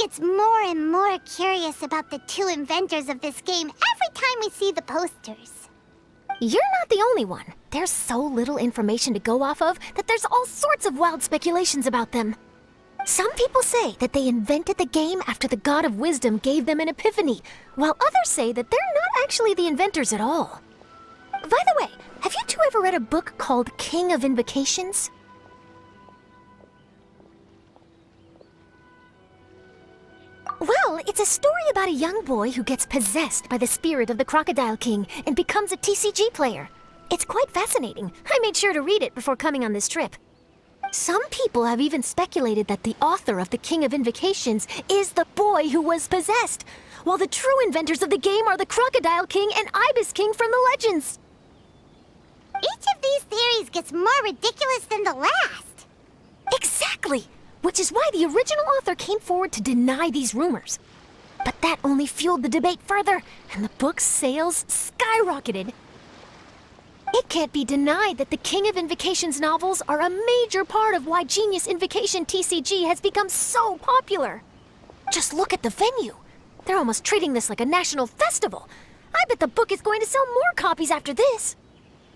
gets more and more curious about the two inventors of this game every time we see the posters. You're not the only one. There's so little information to go off of that there's all sorts of wild speculations about them. Some people say that they invented the game after the God of Wisdom gave them an epiphany, while others say that they're not actually the inventors at all. By the way, have you two ever read a book called King of Invocations? Well, it's a story about a young boy who gets possessed by the spirit of the Crocodile King and becomes a TCG player. It's quite fascinating. I made sure to read it before coming on this trip. Some people have even speculated that the author of the King of Invocations is the boy who was possessed, while the true inventors of the game are the Crocodile King and Ibis King from the legends. Each of these theories gets more ridiculous than the last. Exactly! Which is why the original author came forward to deny these rumors. But that only fueled the debate further, and the book's sales skyrocketed. It can't be denied that the King of Invocations novels are a major part of why Genius Invocation TCG has become so popular. Just look at the venue. They're almost treating this like a national festival. I bet the book is going to sell more copies after this.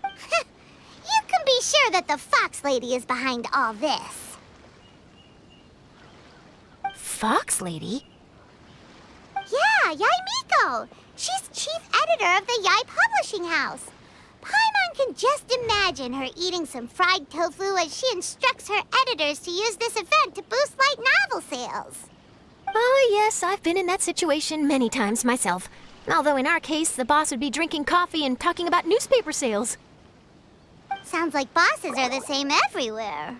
You can be sure that the Fox Lady is behind all this. Fox Lady? Yeah, Yai Miko. She's chief editor of the Yai Publishing House. Paimon can just imagine her eating some fried tofu as she instructs her editors to use this event to boost light novel sales. Oh, yes, I've been in that situation many times myself. Although in our case, the boss would be drinking coffee and talking about newspaper sales. Sounds like bosses are the same everywhere.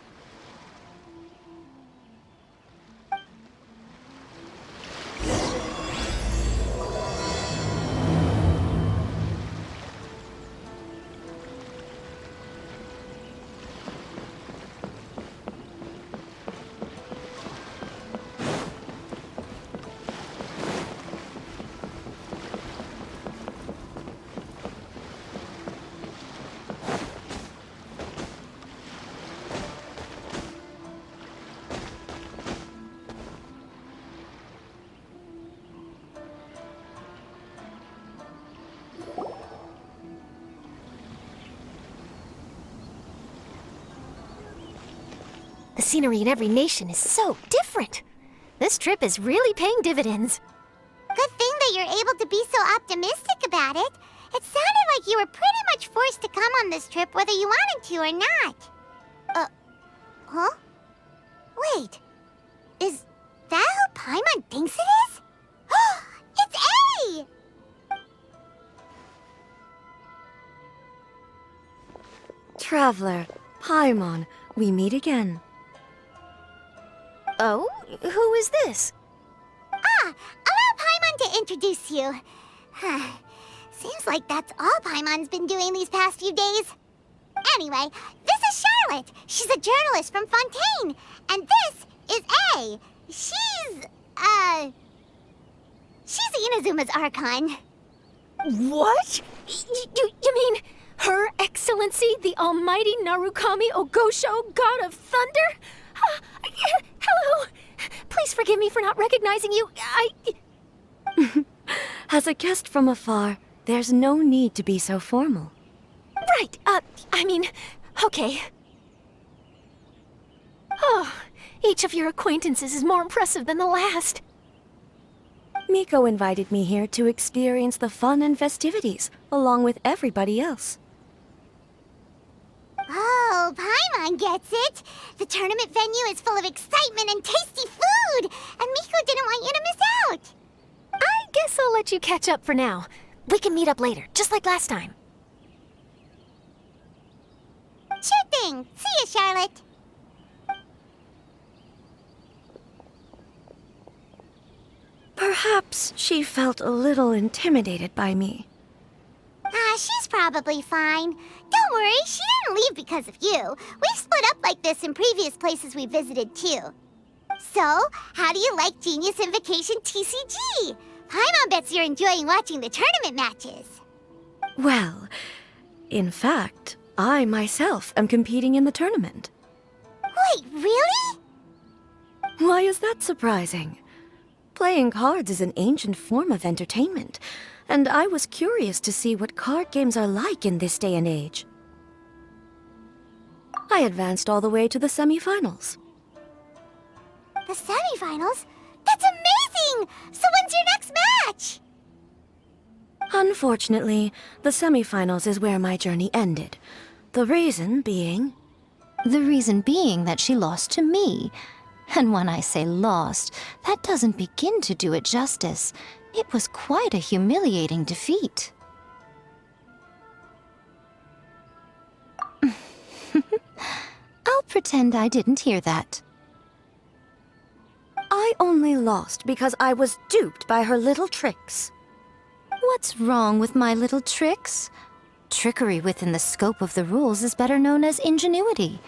The scenery in every nation is so different. This trip is really paying dividends. Good thing that you're able to be so optimistic about it. It sounded like you were pretty much forced to come on this trip whether you wanted to or not. Huh? Wait. Is that who Paimon thinks it is? It's A! Traveler, Paimon, we meet again. Oh? Who is this? Allow Paimon to introduce you. Seems like that's all Paimon's been doing these past few days. Anyway, this is Charlotte. She's a journalist from Fontaine. And this is A. She's Inazuma's Archon. What? You mean Her Excellency, the Almighty Narukami Ogosho, God of Thunder? Hello. Please forgive me for not recognizing you. As a guest from afar, there's no need to be so formal. Right, okay. Oh, each of your acquaintances is more impressive than the last. Miko invited me here to experience the fun and festivities, along with everybody else. Oh, Paimon gets it. The tournament venue is full of excitement and tasty food, and Miko didn't want you to miss out. I guess I'll let you catch up for now. We can meet up later, just like last time. Sure thing. See you, Charlotte. Perhaps she felt a little intimidated by me. She's probably fine. Don't worry, she didn't leave because of you. We've split up like this in previous places we visited, too. So, how do you like Genius Invocation TCG? Paimon bets you're enjoying watching the tournament matches. Well, in fact, I myself am competing in the tournament. Wait, really? 'Why is that surprising? Playing cards is an ancient form of entertainment, and I was curious to see what card games are like in this day and age. I advanced all the way to the semifinals. The semifinals? That's amazing! So when's your next match? Unfortunately, the semifinals is where my journey ended. The reason being... The reason being that she lost to me. And when I say lost, that doesn't begin to do it justice. It was quite a humiliating defeat. I'll pretend I didn't hear that. I only lost because I was duped by her little tricks. What's wrong with my little tricks? Trickery within the scope of the rules is better known as ingenuity.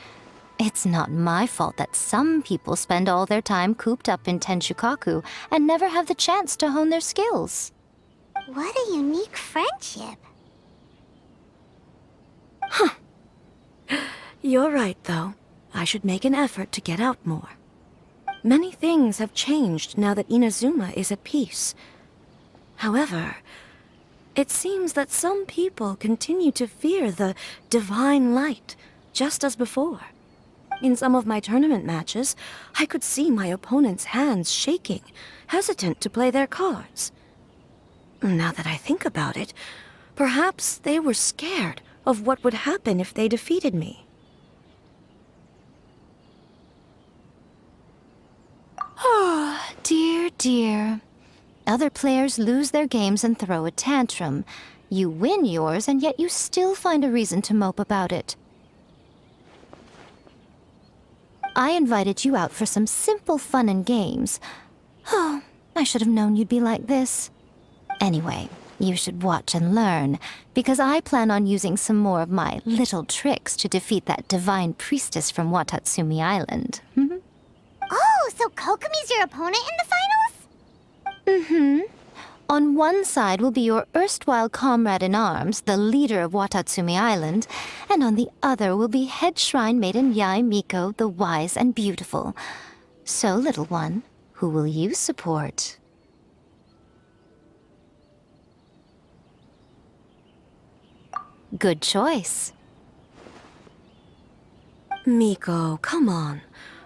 It's not my fault that some people spend all their time cooped up in Tenshukaku and never have the chance to hone their skills. What a unique friendship. You're right, though. I should make an effort to get out more. Many things have changed now that Inazuma is at peace. However, it seems that some people continue to fear the divine light, just as before. In some of my tournament matches, I could see my opponent's hands shaking, hesitant to play their cards. Now that I think about it, perhaps they were scared of what would happen if they defeated me. Oh, dear, dear. Other players lose their games and throw a tantrum. You win yours, and yet you still find a reason to mope about it. I invited you out for some simple fun and games. Oh, I should have known you'd be like this. Anyway, you should watch and learn, because I plan on using some more of my little tricks to defeat that divine priestess from Watatsumi Island. Oh, so Kokomi's your opponent in the finals? Mm-hmm. On one side will be your erstwhile comrade in arms, the leader of Watatsumi Island, and on the other will be head shrine maiden Yae Miko, the wise and beautiful. So, little one, who will you support? Good choice. Miko, come on.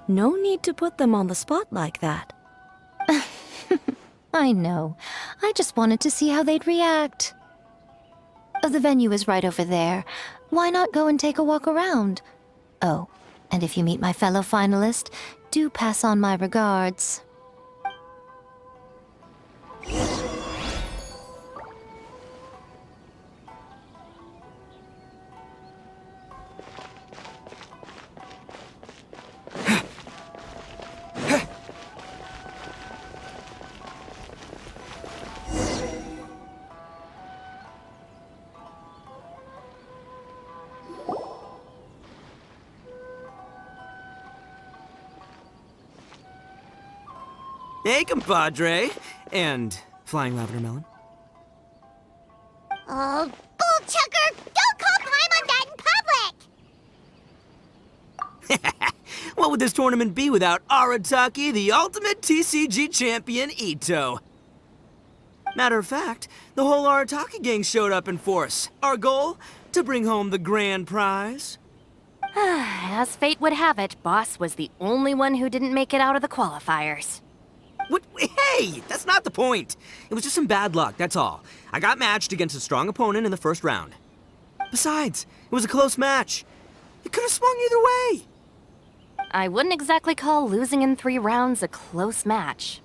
No need to put them on the spot like that. I know. I just wanted to see how they'd react. The venue is right over there. Why not go and take a walk around? Oh, and if you meet my fellow finalist, do pass on my regards. Hey, compadre. And Flying Lavender Melon. Oh, bullchucker! Don't call Paimon that in public! What would this tournament be without Arataki, the ultimate TCG champion, Ito? Matter of fact, the whole Arataki gang showed up in force. Our goal? To bring home the grand prize. As fate would have it, Boss was the only one who didn't make it out of the qualifiers. What? Hey, that's not the point. It was just some bad luck, that's all. I got matched against a strong opponent in the first round. Besides, it was a close match. It could have swung either way. I wouldn't exactly call losing in 3 rounds a close match.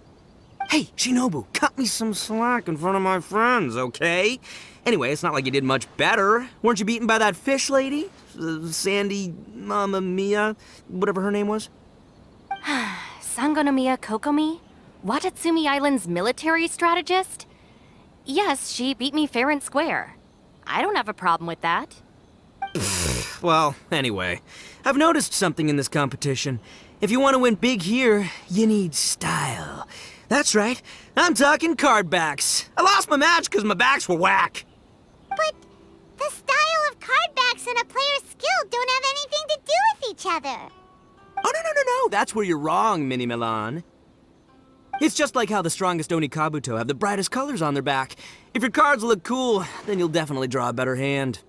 Hey, Shinobu, cut me some slack in front of my friends, okay? Anyway, it's not like you did much better. Weren't you beaten by that fish lady? Sandy Mamma Mia, whatever her name was? Sangonomiya Kokomi? Watatsumi Island's military strategist? Yes, she beat me fair and square. I don't have a problem with that. Well, anyway, I've noticed something in this competition. If you want to win big here, you need style. That's right, I'm talking card backs. I lost my match because my backs were whack. But the style of card backs and a player's skill don't have anything to do with each other. Oh, no, that's where you're wrong, Mini Milan. It's just like how the strongest Oni Kabuto have the brightest colors on their back. If your cards look cool, then you'll definitely draw a better hand.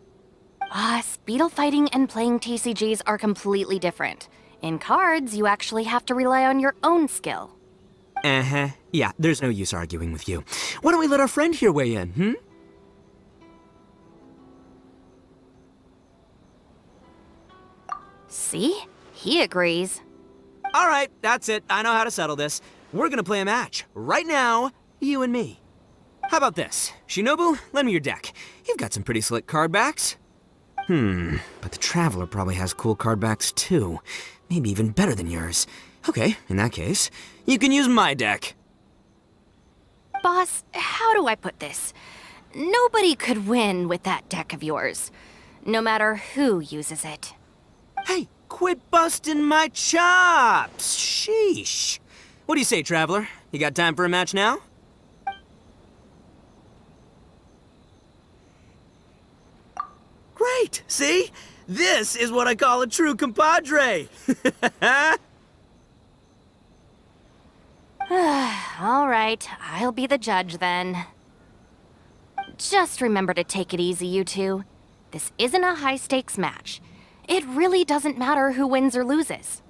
Speedle fighting and playing TCGs are completely different. In cards, you actually have to rely on your own skill. Uh-huh. Yeah, there's no use arguing with you. Why don't we let our friend here weigh in, See? He agrees. All right, that's it. I know how to settle this. We're gonna play a match. Right now, you and me. How about this? Shinobu, lend me your deck. You've got some pretty slick card backs. But the Traveler probably has cool card backs too. Maybe even better than yours. Okay, in that case, you can use my deck. Boss, how do I put this? Nobody could win with that deck of yours, no matter who uses it. Hey, quit busting my chops! Sheesh. What do you say, Traveler? You got time for a match now? Great! See? This is what I call a true compadre! All right, I'll be the judge then. Just remember to take it easy, you two. This isn't a high-stakes match. It really doesn't matter who wins or loses.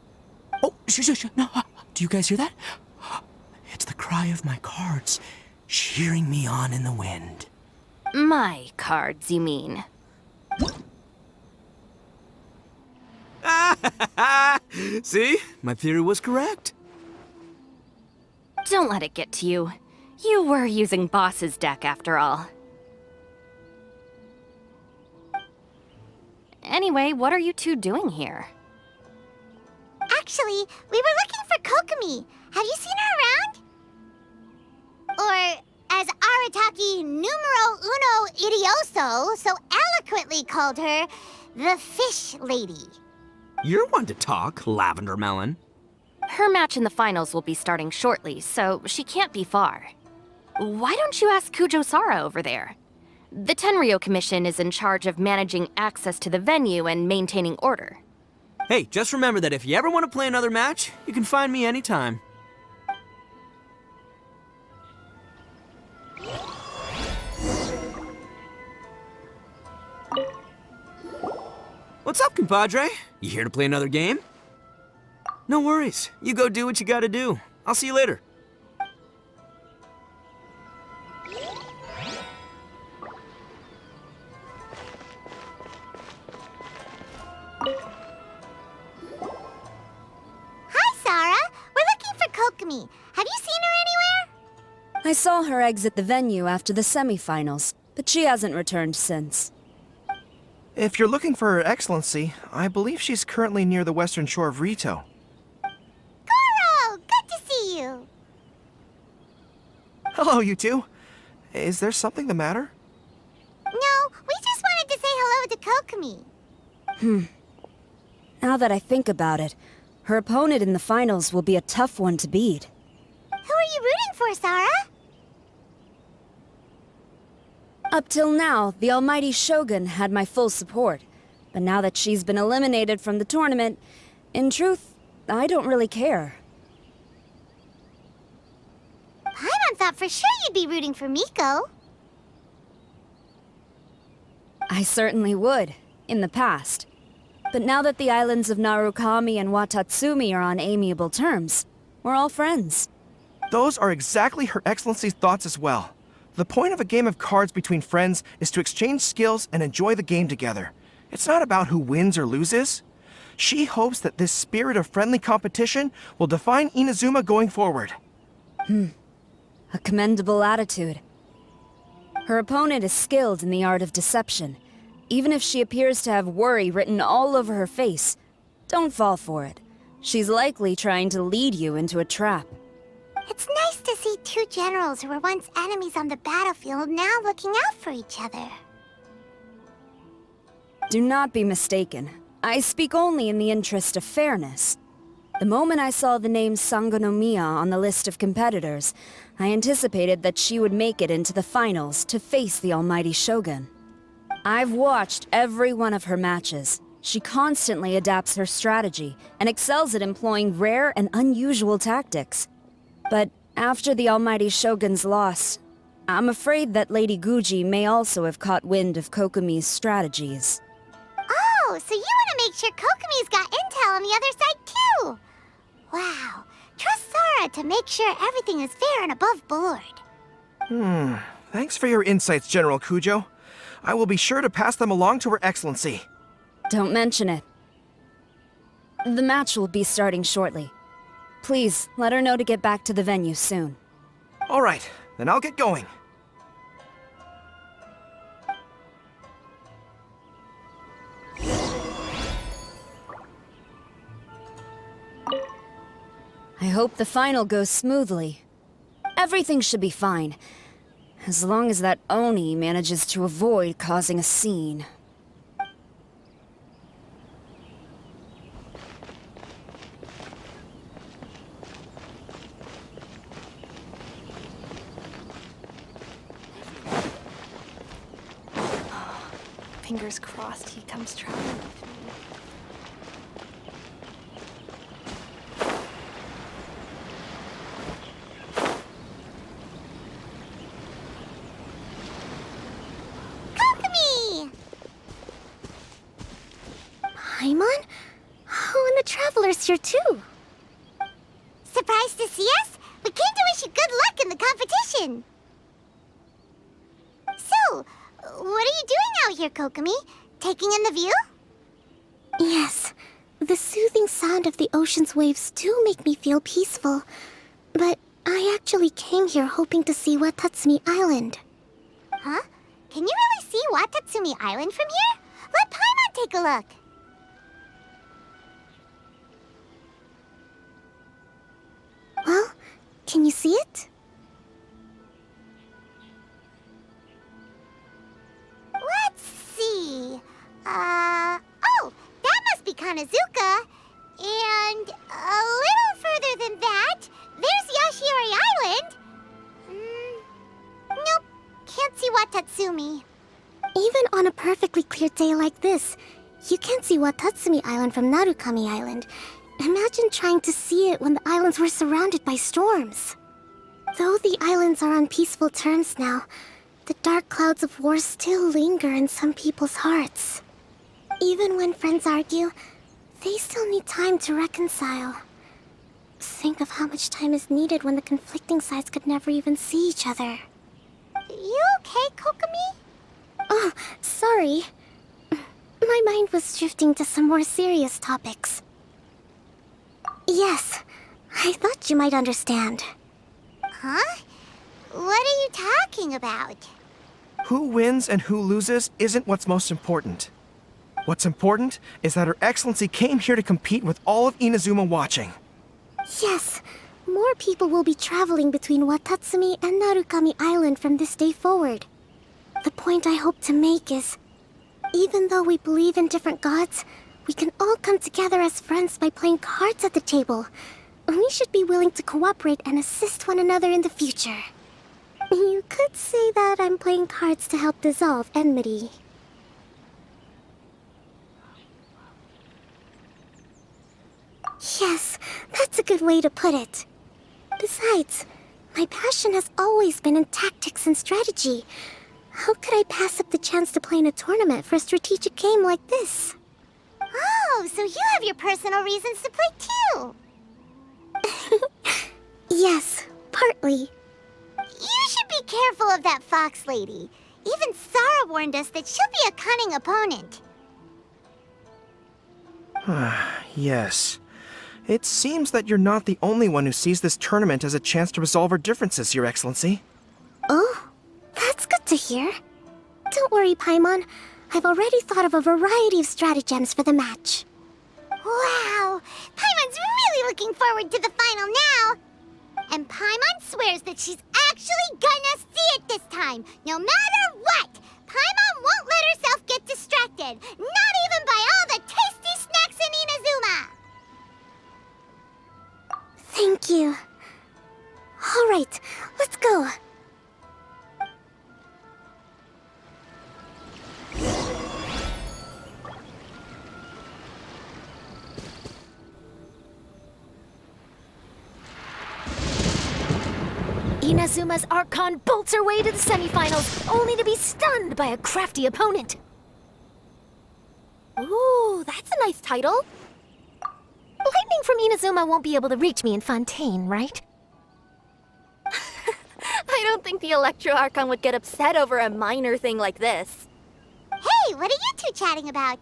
Oh, shh. No, do you guys hear that? It's the cry of my cards, cheering me on in the wind. My cards, you mean? See? My theory was correct. Don't let it get to you. You were using Boss's deck after all. Anyway, what are you two doing here? Actually, we were looking for Kokomi. Have you seen her around? Or, as Arataki numero uno idioso so eloquently called her, the Fish Lady. You're one to talk, Lavender Melon. Her match in the finals will be starting shortly, so she can't be far. Why don't you ask Kujo-Sara over there? The Tenryo Commission is in charge of managing access to the venue and maintaining order. Hey, just remember that if you ever want to play another match, you can find me anytime. What's up, compadre? You here to play another game? No worries. You go do what you gotta do. I'll see you later. Hi, Sarah. We're looking for Kokomi. Have you seen her anywhere? I saw her exit the venue after the semifinals, but she hasn't returned since. If you're looking for Her Excellency, I believe she's currently near the western shore of Rito. Goro! Good to see you. Hello, you two. Is there something the matter? No, we just wanted to say hello to Kokomi. Now that I think about it, her opponent in the finals will be a tough one to beat. Who are you rooting for, Sarah? Up till now, the almighty Shogun had my full support. But now that she's been eliminated from the tournament, in truth, I don't really care. Paimon thought for sure you'd be rooting for Miko. I certainly would, in the past. But now that the islands of Narukami and Watatsumi are on amiable terms, we're all friends. Those are exactly Her Excellency's thoughts as well. The point of a game of cards between friends is to exchange skills and enjoy the game together. It's not about who wins or loses. She hopes that this spirit of friendly competition will define Inazuma going forward. A commendable attitude. Her opponent is skilled in the art of deception. Even if she appears to have worry written all over her face, don't fall for it. She's likely trying to lead you into a trap. It's nice to see two generals who were once enemies on the battlefield now looking out for each other. Do not be mistaken. I speak only in the interest of fairness. The moment I saw the name Sangonomiya on the list of competitors, I anticipated that she would make it into the finals to face the almighty Shogun. I've watched every one of her matches. She constantly adapts her strategy and excels at employing rare and unusual tactics. But After the Almighty Shogun's loss, I'm afraid that Lady Guji may also have caught wind of Kokomi's strategies. Oh, so you want to make sure Kokomi's got intel on the other side too? Wow. Trust Sora to make sure everything is fair and above board. Thanks for your insights, General Kujo. I will be sure to pass them along to Her Excellency. Don't mention it. The match will be starting shortly. Please, let her know to get back to the venue soon. All right, then I'll get going. I hope the final goes smoothly. Everything should be fine, as long as that Oni manages to avoid causing a scene. Fingers crossed he comes traveling with me. Kokomi! Paimon? Oh, and the Traveler's here too. Surprised to see us? We came to wish you good luck in the competition. So, what are you doing out here, Kokomi? Taking in the view? Yes, the soothing sound of the ocean's waves do make me feel peaceful. But I actually came here hoping to see Watatsumi Island. Huh? Can you really see Watatsumi Island from here? Let Paimon take a look. Well, can you see it? Let's see. Oh, that must be Kanazuka. And a little further than that, there's Yashiori Island. Nope, can't see Watatsumi. Even on a perfectly clear day like this, you can't see Watatsumi Island from Narukami Island. Imagine trying to see it when the islands were surrounded by storms. Though the islands are on peaceful terms now, the dark clouds of war still linger in some people's hearts. Even when friends argue, they still need time to reconcile. Think of how much time is needed when the conflicting sides could never even see each other. You okay, Kokomi? Oh, sorry. My mind was drifting to some more serious topics. Yes, I thought you might understand. Huh? What are you talking about? Who wins and who loses isn't what's most important. What's important is that Her Excellency came here to compete with all of Inazuma watching. Yes, more people will be traveling between Watatsumi and Narukami Island from this day forward. The point I hope to make is, even though we believe in different gods, we can all come together as friends by playing cards at the table. We should be willing to cooperate and assist one another in the future. You could say that I'm playing cards to help dissolve enmity. Yes, that's a good way to put it. Besides, my passion has always been in tactics and strategy. How could I pass up the chance to play in a tournament for a strategic game like this? Oh, so you have your personal reasons to play too. Yes, partly. You should be careful of that fox lady. Even Sara warned us that she'll be a cunning opponent. Yes. It seems that you're not the only one who sees this tournament as a chance to resolve our differences, Your Excellency. Oh, that's good to hear. Don't worry, Paimon. I've already thought of a variety of stratagems for the match. Wow! Paimon's really looking forward to the final now! And Paimon swears that she's actually gonna see it this time, no matter what! Paimon won't let herself get distracted, not even by all the tasty snacks in Inazuma! Thank you. All right, let's go. Inazuma's Archon bolts her way to the semifinals, only to be stunned by a crafty opponent. Ooh, that's a nice title. Lightning from Inazuma won't be able to reach me in Fontaine, right? I don't think the Electro Archon would get upset over a minor thing like this. Hey, what are you two chatting about?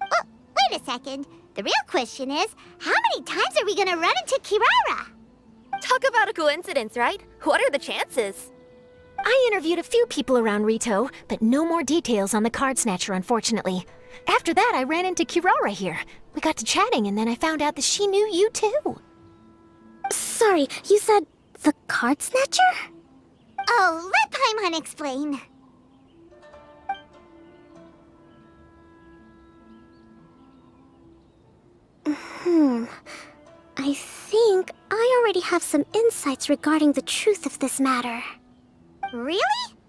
Oh, wait a second. The real question is, how many times are we gonna run into Kirara? Talk about a coincidence, right? What are the chances? I interviewed a few people around Rito, but no more details on the card snatcher, unfortunately. After that, I ran into Kirara here. We got to chatting, and then I found out that she knew you too. Sorry, you said the card snatcher? Oh, let Paimon explain. I think I already have some insights regarding the truth of this matter. Really?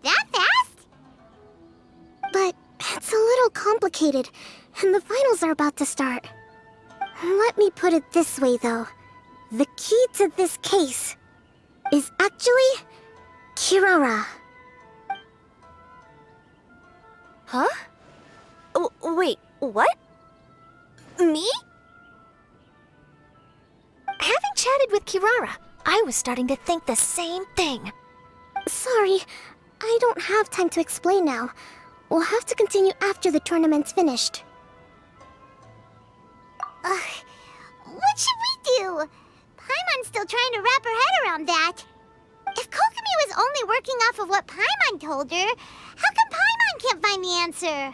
That fast? But it's a little complicated, and the finals are about to start. Let me put it this way, though. The key to this case is actually Kirara. Huh? Wait, what? Me? Having chatted with Kirara, I was starting to think the same thing. Sorry, I don't have time to explain now. We'll have to continue after the tournament's finished. What should we do? Paimon's still trying to wrap her head around that. If Kokomi was only working off of what Paimon told her, how come Paimon can't find the answer?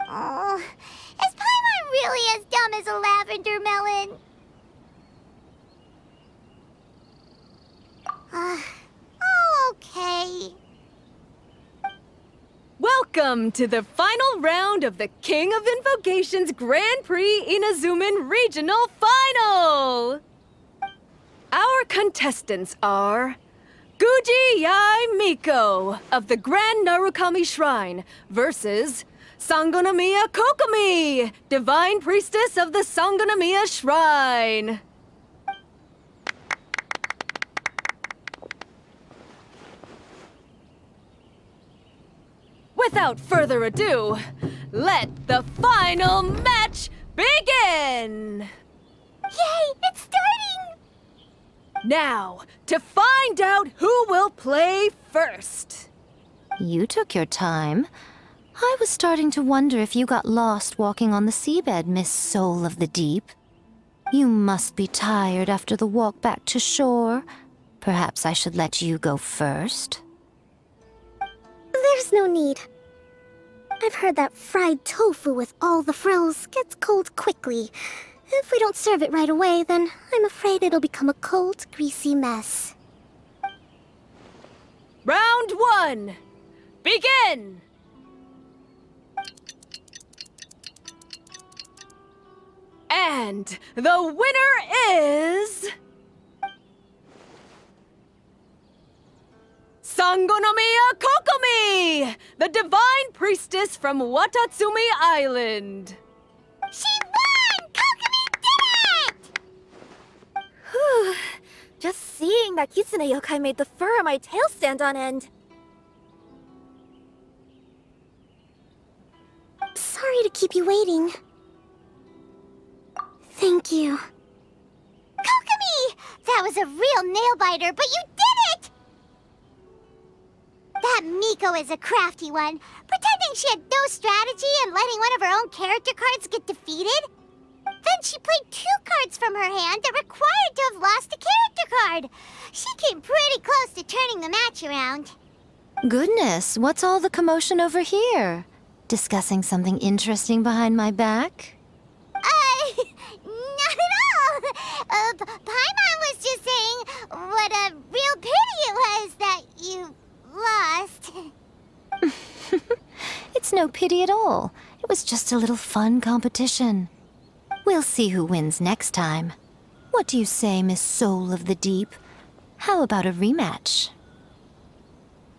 Oh, is Paimon really as dumb as a lavender melon? Oh, okay. Welcome to the final round of the King of Invocations Grand Prix Inazuman Regional Final! Our contestants are Guji Yai Miko of the Grand Narukami Shrine versus Sangonomiya Kokomi, Divine Priestess of the Sangonomiya Shrine. Without further ado, let the final match begin! Yay, it's starting! Now, to find out who will play first. You took your time. I was starting to wonder if you got lost walking on the seabed, Miss Soul of the Deep. You must be tired after the walk back to shore. Perhaps I should let you go first. There's no need. I've heard that fried tofu with all the frills gets cold quickly. If we don't serve it right away, then I'm afraid it'll become a cold, greasy mess. Round one, begin! And the winner is... Sangonomiya Kokomi, the Divine Priestess from Watatsumi Island. She won! Kokomi did it! Whew. Just seeing that Kitsune yokai made the fur on my tail stand on end. Sorry to keep you waiting. Thank you. Kokomi! That was a real nail-biter, but you did it! That Miko is a crafty one, pretending she had no strategy and letting one of her own character cards get defeated. Then she played 2 cards from her hand that required to have lost a character card. She came pretty close to turning the match around. Goodness, what's all the commotion over here? Discussing something interesting behind my back? Not at all. Paimon was just saying what a real pity it was that you lost. It's no pity at all. It was just a little fun competition. We'll see who wins next time. What do you say, Miss Soul of the Deep? How about a rematch?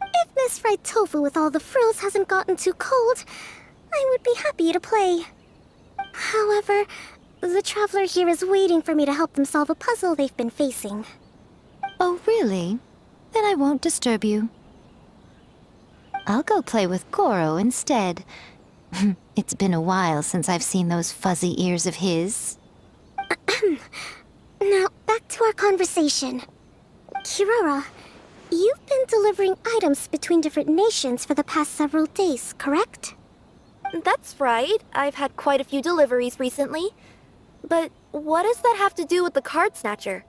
If Miss Fried Tofu with all the frills hasn't gotten too cold, I would be happy to play. However, the traveler here is waiting for me to help them solve a puzzle they've been facing. Oh, really? Then I won't disturb you. I'll go play with Goro instead. It's been a while since I've seen those fuzzy ears of his. Now, back to our conversation. Kirara, you've been delivering items between different nations for the past several days, correct? That's right. I've had quite a few deliveries recently. But what does that have to do with the card snatcher?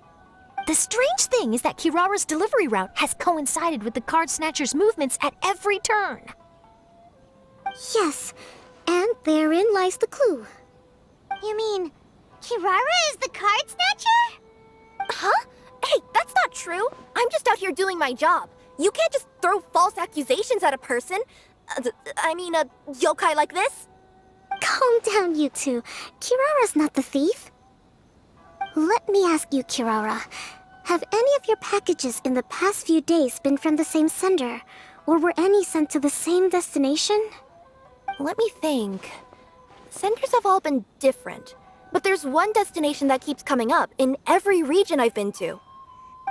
The strange thing is that Kirara's delivery route has coincided with the card snatcher's movements at every turn. Yes, and therein lies the clue. You mean, Kirara is the card snatcher? Huh? Hey, that's not true. I'm just out here doing my job. You can't just throw false accusations at a person. I mean, a yokai like this. Calm down, you two. Kirara's not the thief. Let me ask you, Kirara. Have any of your packages in the past few days been from the same sender? Or were any sent to the same destination? Let me think. Senders have all been different. But there's one destination that keeps coming up in every region I've been to.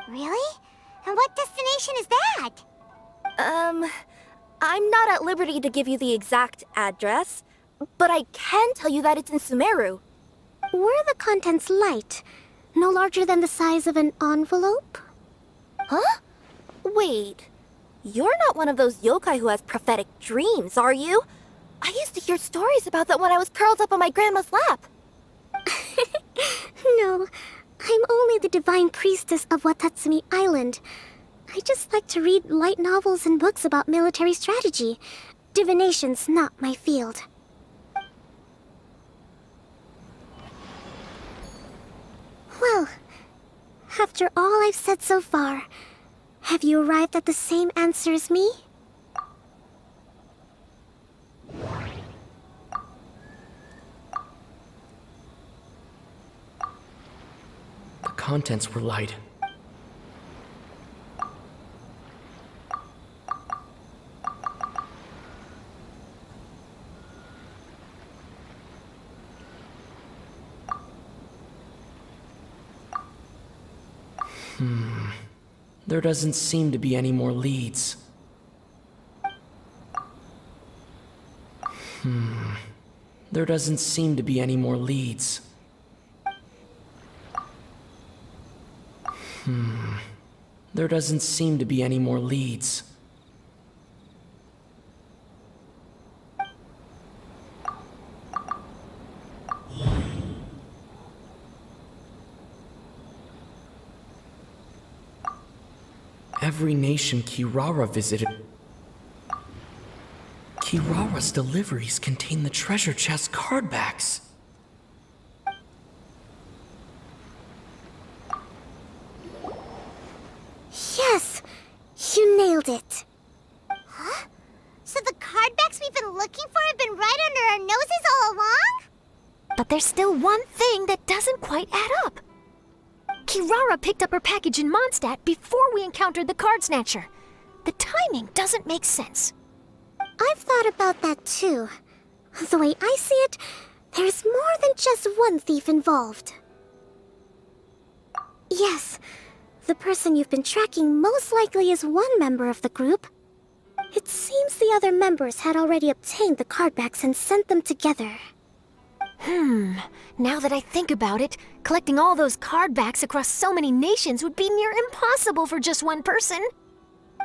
Really? And what destination is that? I'm not at liberty to give you the exact address, but I can tell you that it's in Sumeru. Were the contents light? No larger than the size of an envelope? Huh? Wait. You're not one of those yokai who has prophetic dreams, are you? I used to hear stories about that when I was curled up on my grandma's lap. No, I'm only the divine priestess of Watatsumi Island. I just like to read light novels and books about military strategy. Divination's not my field. Well, after all I've said so far, have you arrived at the same answer as me? The contents were light. There doesn't seem to be any more leads. There doesn't seem to be any more leads. There doesn't seem to be any more leads. Every nation Kirara visited... Kirara's deliveries contain the treasure chest card backs. Yes! You nailed it. Huh? So the card backs we've been looking for have been right under our noses all along? But there's still one thing that doesn't quite add up. Kirara picked up her package in Mondstadt before we encountered the card snatcher. The timing doesn't make sense. I've thought about that too. The way I see it, there's more than just one thief involved. Yes, the person you've been tracking most likely is one member of the group. It seems the other members had already obtained the card backs and sent them together. Now that I think about it, collecting all those card backs across so many nations would be near impossible for just one person.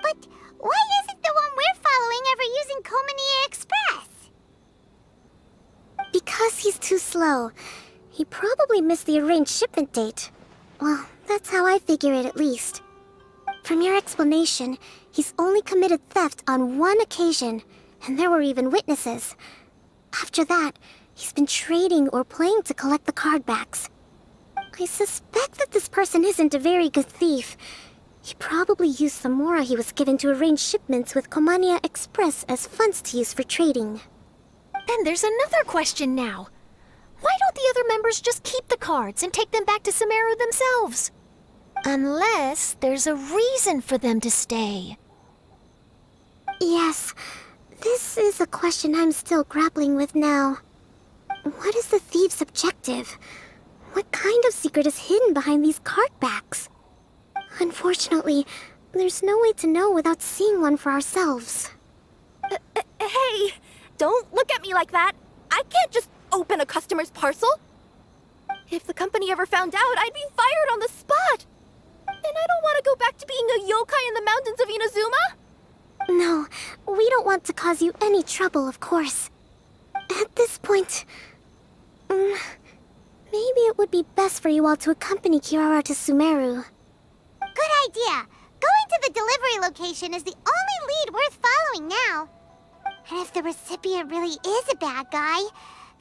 But why isn't the one we're following ever using Komania Express? Because he's too slow. He probably missed the arranged shipment date. Well, that's how I figure it at least. From your explanation, he's only committed theft on one occasion, and there were even witnesses. After that, he's been trading or playing to collect the card backs. I suspect that this person isn't a very good thief. He probably used the mora he was given to arrange shipments with Komania Express as funds to use for trading. Then there's another question now. Why don't the other members just keep the cards and take them back to Sumeru themselves? Unless there's a reason for them to stay. Yes, this is a question I'm still grappling with now. What is the thief's objective? What kind of secret is hidden behind these card backs? Unfortunately, there's no way to know without seeing one for ourselves. Hey, don't look at me like that. I can't just open a customer's parcel. If the company ever found out, I'd be fired on the spot. And I don't want to go back to being a yokai in the mountains of Inazuma. No, we don't want to cause you any trouble, of course. At this point, maybe it would be best for you all to accompany Kirara to Sumeru. Good idea. Going to the delivery location is the only lead worth following now. And if the recipient really is a bad guy,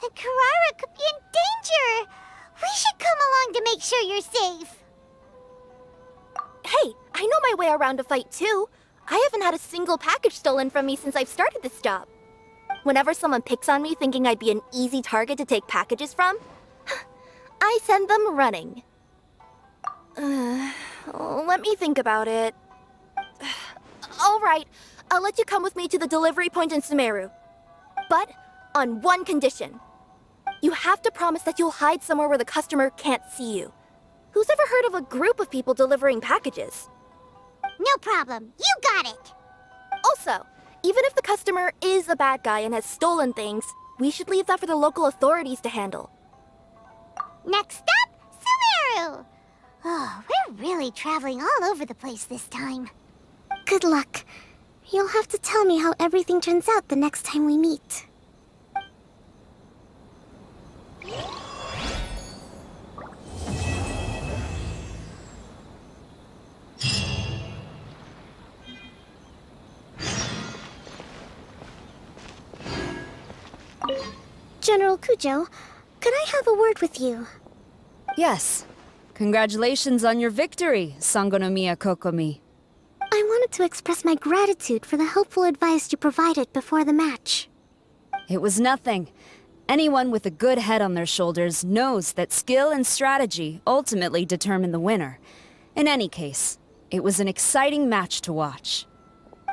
then Kirara could be in danger. We should come along to make sure you're safe. Hey, I know my way around a fight too. I haven't had a single package stolen from me since I've started this job. Whenever someone picks on me thinking I'd be an easy target to take packages from, I send them running. Let me think about it. All right, I'll let you come with me to the delivery point in Sumeru. But on one condition. You have to promise that you'll hide somewhere where the customer can't see you. Who's ever heard of a group of people delivering packages? No problem. You got it. Also, even if the customer is a bad guy and has stolen things, we should leave that for the local authorities to handle. Next up, Sumeru. Oh, we're really traveling all over the place this time. Good luck. You'll have to tell me how everything turns out the next time we meet. General Kujo, could I have a word with you? Yes. Congratulations on your victory, Sangonomiya Kokomi. I wanted to express my gratitude for the helpful advice you provided before the match. It was nothing. Anyone with a good head on their shoulders knows that skill and strategy ultimately determine the winner. In any case, it was an exciting match to watch.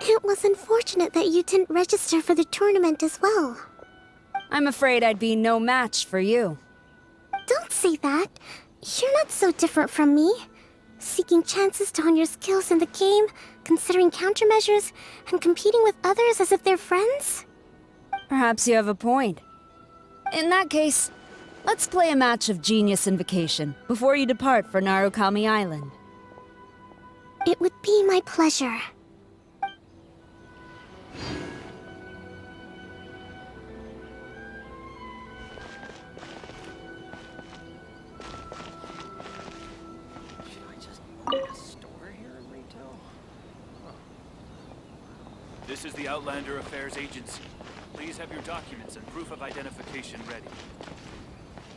It was unfortunate that you didn't register for the tournament as well. I'm afraid I'd be no match for you. Don't say that. You're not so different from me. Seeking chances to hone your skills in the game, considering countermeasures, and competing with others as if they're friends? Perhaps you have a point. In that case, let's play a match of Genius Invocation before you depart for Narukami Island. It would be my pleasure. This is the Outlander Affairs Agency. Please have your documents and proof of identification ready.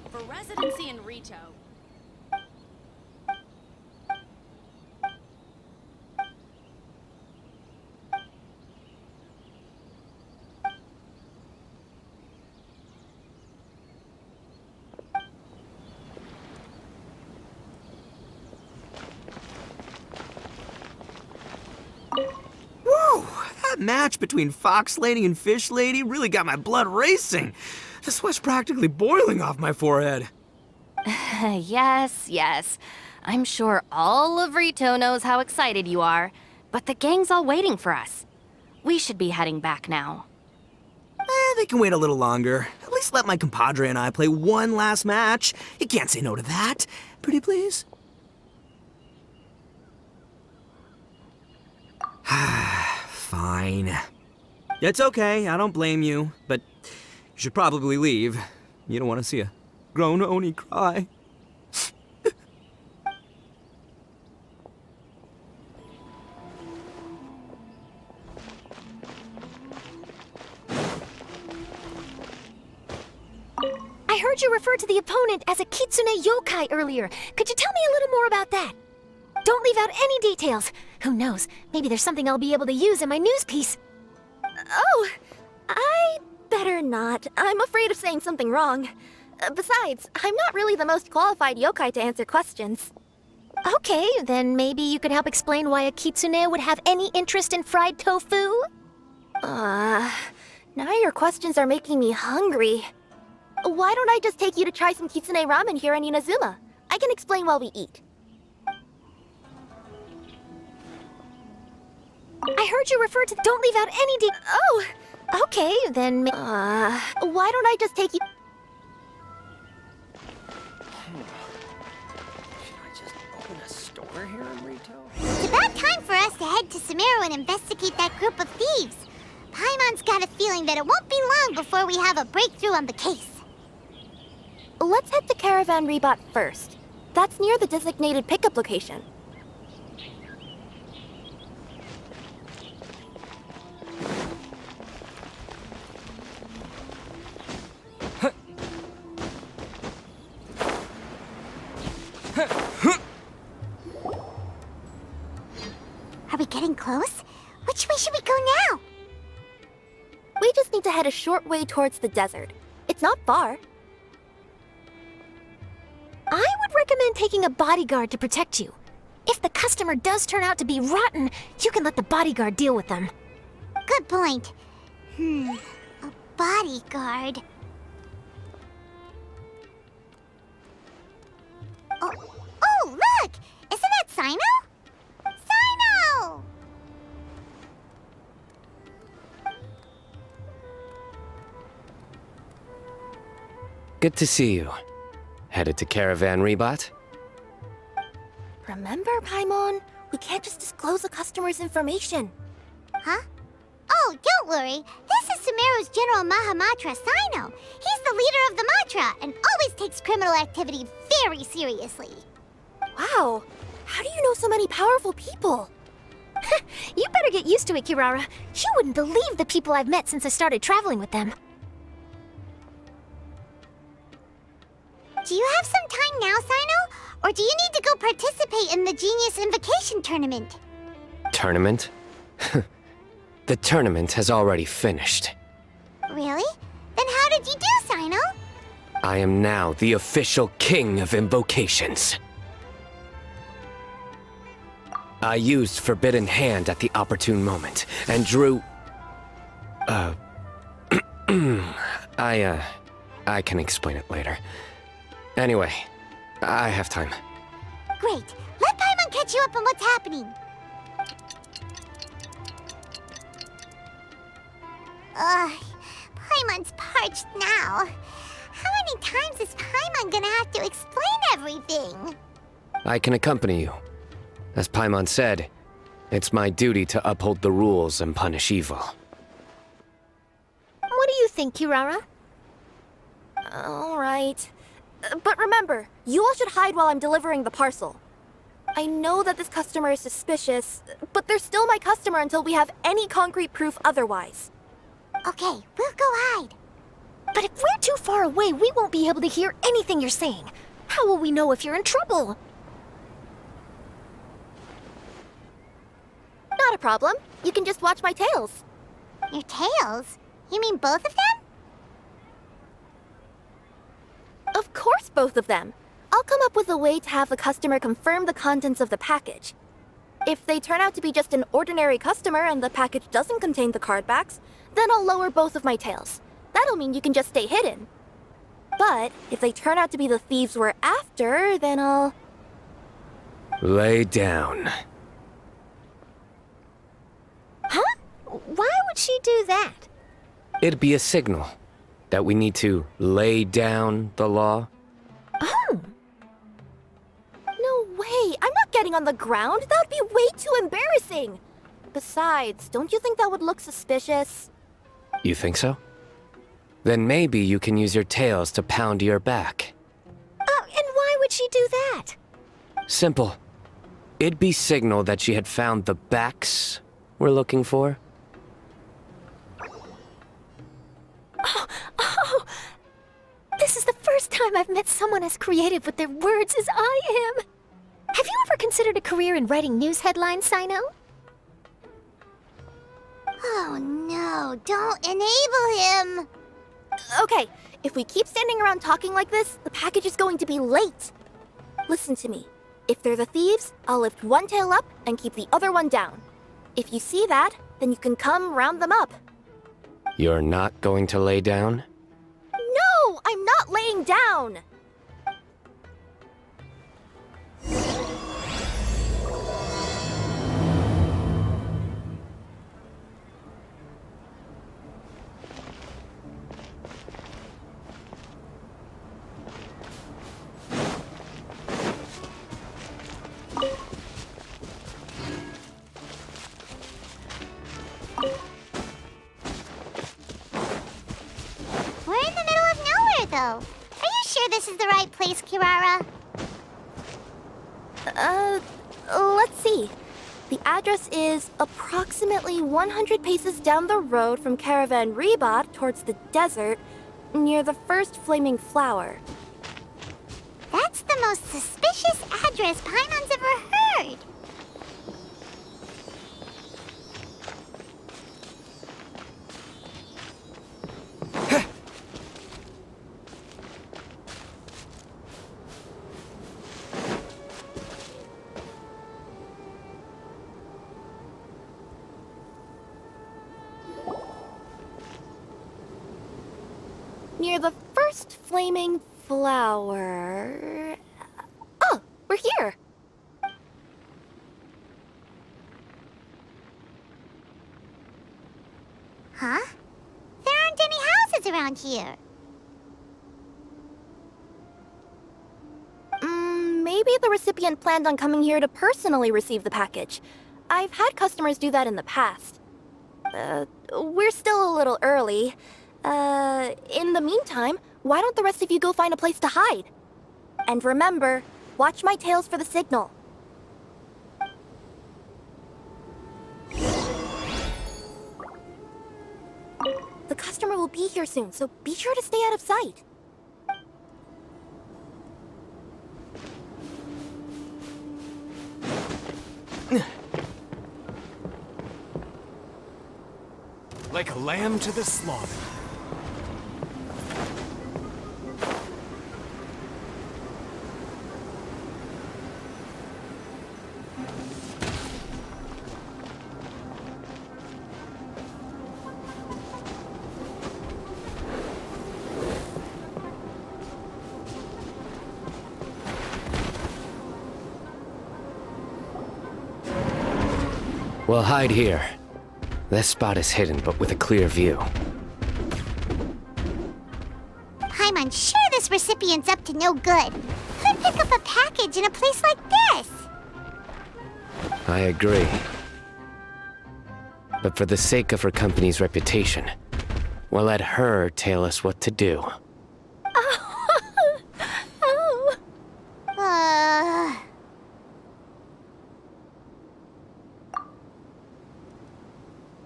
For residency in Rito. That match between Fox Lady and Fish Lady really got my blood racing. The sweat's practically boiling off my forehead. Yes. I'm sure all of Rito knows how excited you are, but the gang's all waiting for us. We should be heading back now. They can wait a little longer. At least let my compadre and I play one last match. You can't say no to that. Pretty please? Fine. It's okay, I don't blame you, but you should probably leave. You don't want to see a grown Oni cry. I heard you refer to the opponent as a Kitsune yokai earlier. Could you tell me a little more about that? Don't leave out any details. Who knows, maybe there's something I'll be able to use in my news piece. Oh, I better not. I'm afraid of saying something wrong. Besides, I'm not really the most qualified yokai to answer questions. Okay, then maybe you could help explain why a Kitsune would have any interest in fried tofu? Now your questions are making me hungry. Why don't I just take you to try some Kitsune ramen here in Inazuma? I can explain while we eat. I heard you refer to don't leave out any Oh! Okay, then Why don't I just take you... Should I just open a store here in Rito? It's about time for us to head to Sumeru and investigate that group of thieves. Paimon's got a feeling that it won't be long before we have a breakthrough on the case. Let's head to Caravan Rebot first. That's near the designated pickup location. Are we getting close? Which way should we go now? We just need to head a short way towards the desert. It's not far. I would recommend taking a bodyguard to protect you. If the customer does turn out to be rotten, you can let the bodyguard deal with them. Good point. A bodyguard. Oh, look! Isn't that Sino? Sino! Good to see you. Headed to Caravan Rebot? Remember, Paimon? We can't just disclose a customer's information. Huh? Oh, don't worry. This is Sumeru's General Mahamatra, Sino. He's the leader of the Matra and always takes criminal activity very seriously. Wow. How do you know so many powerful people? You better get used to it, Kirara. You wouldn't believe the people I've met since I started traveling with them. Do you have some time now, Sino? Or do you need to go participate in the Genius Invocation Tournament? Tournament? The tournament has already finished. Really? Then how did you do, Sino? I am now the official king of invocations. I used Forbidden Hand at the opportune moment, and drew... I can explain it later. Anyway, I have time. Great. Let Paimon catch you up on what's happening. Paimon's parched now. How many times is Paimon gonna have to explain everything? I can accompany you. As Paimon said, it's my duty to uphold the rules and punish evil. What do you think, Kirara? All right. But remember, you all should hide while I'm delivering the parcel. I know that this customer is suspicious, but they're still my customer until we have any concrete proof otherwise. Okay, we'll go hide. But if we're too far away, we won't be able to hear anything you're saying. How will we know if you're in trouble? Not a problem. You can just watch my tails. Your tails? You mean both of them? Of course, both of them. I'll come up with a way to have the customer confirm the contents of the package. If they turn out to be just an ordinary customer and the package doesn't contain the card backs, then I'll lower both of my tails. That'll mean you can just stay hidden. But if they turn out to be the thieves we're after, then I'll... Lay down. Huh? Why would she do that? It'd be a signal that we need to lay down the law. Oh! No way! I'm not getting on the ground! That would be way too embarrassing! Besides, don't you think that would look suspicious? You think so? Then maybe you can use your tails to pound your back. Oh, and why would she do that? Simple. It'd be signal that she had found the backs we're looking for. Oh! This is the first time I've met someone as creative with their words as I am. Have you ever considered a career in writing news headlines, Sino? Oh no, don't enable him! Okay, if we keep standing around talking like this, the package is going to be late. Listen to me. If they're the thieves, I'll lift one tail up and keep the other one down. If you see that, then you can come round them up. You're not going to lay down? No, I'm not laying down! Are you sure this is the right place, Kirara? Let's see. The address is approximately 100 paces down the road from Caravan Reebot towards the desert, near the first flaming flower. That's the most suspicious address Paimon's ever heard. Near the first flaming flower... Oh, we're here! Huh? There aren't any houses around here. Maybe the recipient planned on coming here to personally receive the package. I've had customers do that in the past. We're still a little early. In the meantime, why don't the rest of you go find a place to hide? And remember, watch my tails for the signal. The customer will be here soon, so be sure to stay out of sight. Like a lamb to the slaughter. We'll hide here. This spot is hidden, but with a clear view. Paimon's sure this recipient's up to no good. Who'd pick up a package in a place like this? I agree. But for the sake of her company's reputation, we'll let her tell us what to do.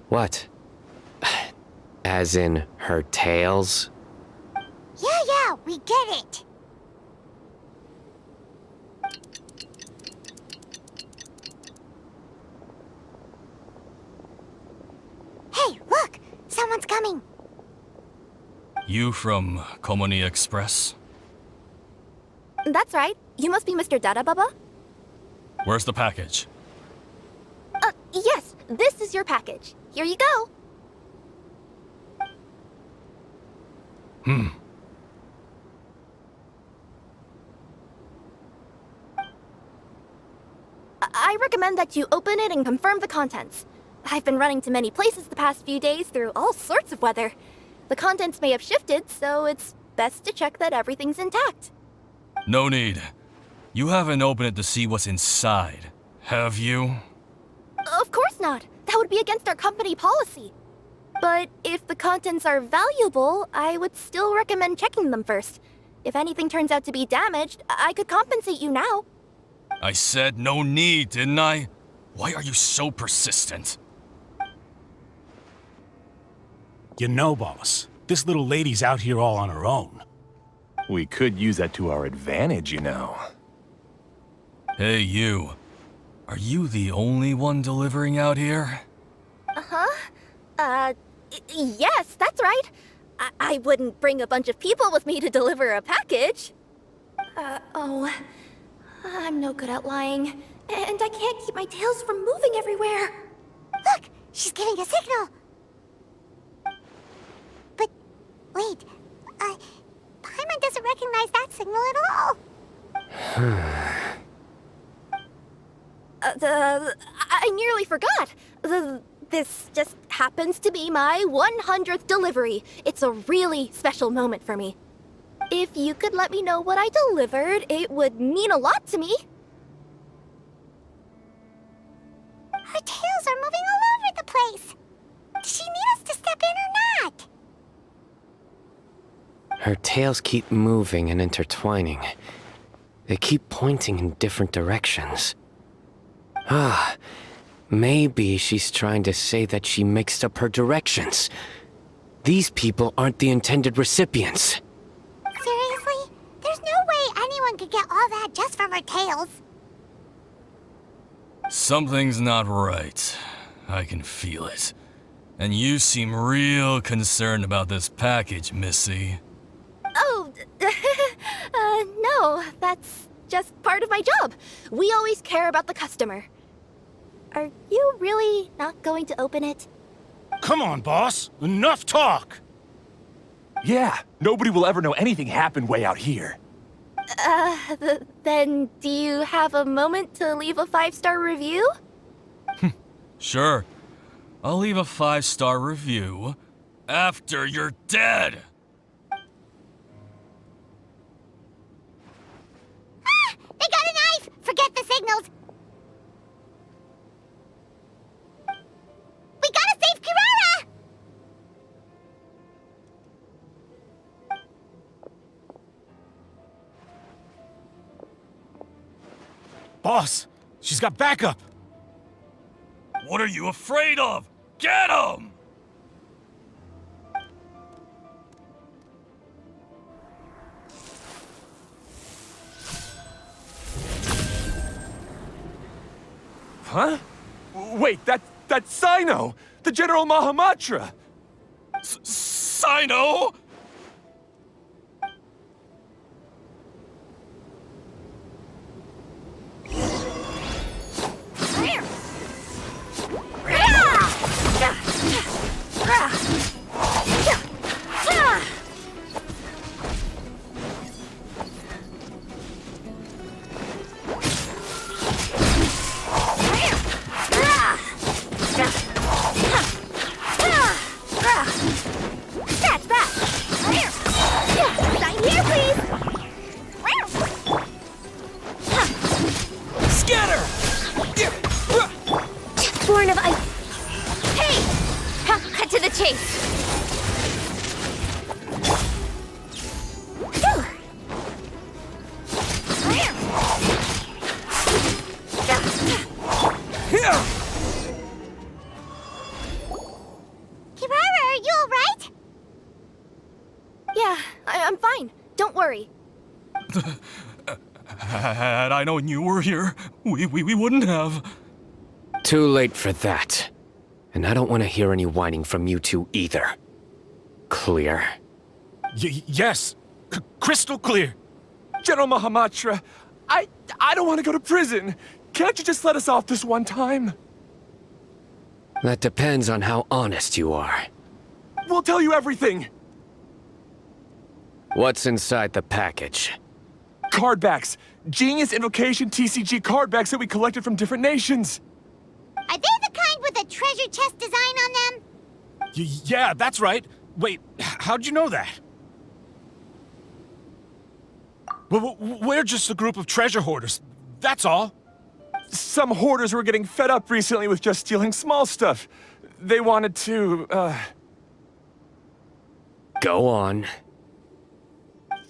What? As in her tails? Yeah, we get it. Hey, look! Someone's coming. You from Komoni Express? That's right. You must be Mr. Dada Baba? Where's the package? Yes, this is your package. Here you go. I recommend that you open it and confirm the contents. I've been running to many places the past few days through all sorts of weather. The contents may have shifted, so it's best to check that everything's intact. No need. You haven't opened it to see what's inside, have you? Of course not. That would be against our company policy. But if the contents are valuable, I would still recommend checking them first. If anything turns out to be damaged, I could compensate you now. I said no need, didn't I? Why are you so persistent? You know, boss, this little lady's out here all on her own. We could use that to our advantage, you know. Hey, you. Are you the only one delivering out here? Yes, that's right. I wouldn't bring a bunch of people with me to deliver a package. I'm no good at lying. And I can't keep my tails from moving everywhere. Look, she's giving a signal. But, wait, Paimon doesn't recognize that signal at all. I nearly forgot. This just happens to be my 100th delivery. It's a really special moment for me. If you could let me know what I delivered, it would mean a lot to me. Her tails are moving all over the place. Does she need us to step in or not? Her tails keep moving and intertwining. They keep pointing in different directions. Maybe she's trying to say that she mixed up her directions. These people aren't the intended recipients. Seriously? There's no way anyone could get all that just from her tails. Something's not right. I can feel it. And you seem real concerned about this package, Missy. Oh, no, that's just part of my job. We always care about the customer. Are you really not going to open it? Come on, boss. Enough talk. Yeah, nobody will ever know anything happened way out here. Then do you have a moment to leave a 5-star review? Sure. I'll leave a 5-star review after you're dead. They got a knife! Forget the signals! We gotta save Kirara! Boss, she's got backup. What are you afraid of? Get him! Huh? Wait, that's Sino! The General Mahamatra! Sino? Born of ice. Hey! Cut to the chase. Kirara, are you alright? Yeah, I'm fine. Don't worry. Had I known you were here, we wouldn't have. Too late for that. And I don't want to hear any whining from you two either. Clear? Yes. Crystal clear. General Mahamatra, I don't want to go to prison. Can't you just let us off this one time? That depends on how honest you are. We'll tell you everything. What's inside the package? Card backs. Genius Invocation TCG card backs that we collected from different nations. Are they the kind with a treasure chest design on them? Yeah, that's right. Wait, how'd you know that? We're just a group of treasure hoarders. That's all. Some hoarders were getting fed up recently with just stealing small stuff. They wanted to, Go on.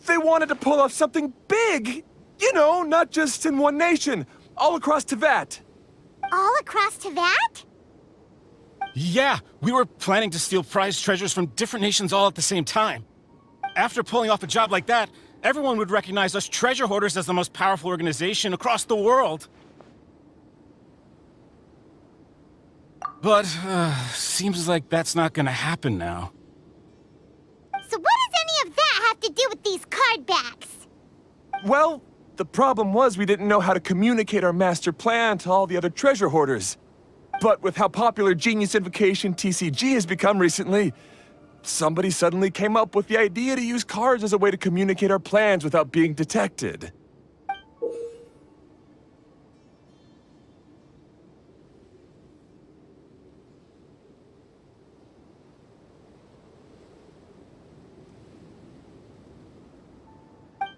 They wanted to pull off something big! You know, not just in one nation, all across Teyvat. All across Teyvat? Yeah, we were planning to steal prized treasures from different nations all at the same time. After pulling off a job like that, everyone would recognize us treasure hoarders as the most powerful organization across the world. But, seems like that's not gonna happen now. So what does any of that have to do with these card backs? Well, the problem was we didn't know how to communicate our master plan to all the other treasure hoarders. But with how popular Genius Invocation TCG has become recently, somebody suddenly came up with the idea to use cards as a way to communicate our plans without being detected.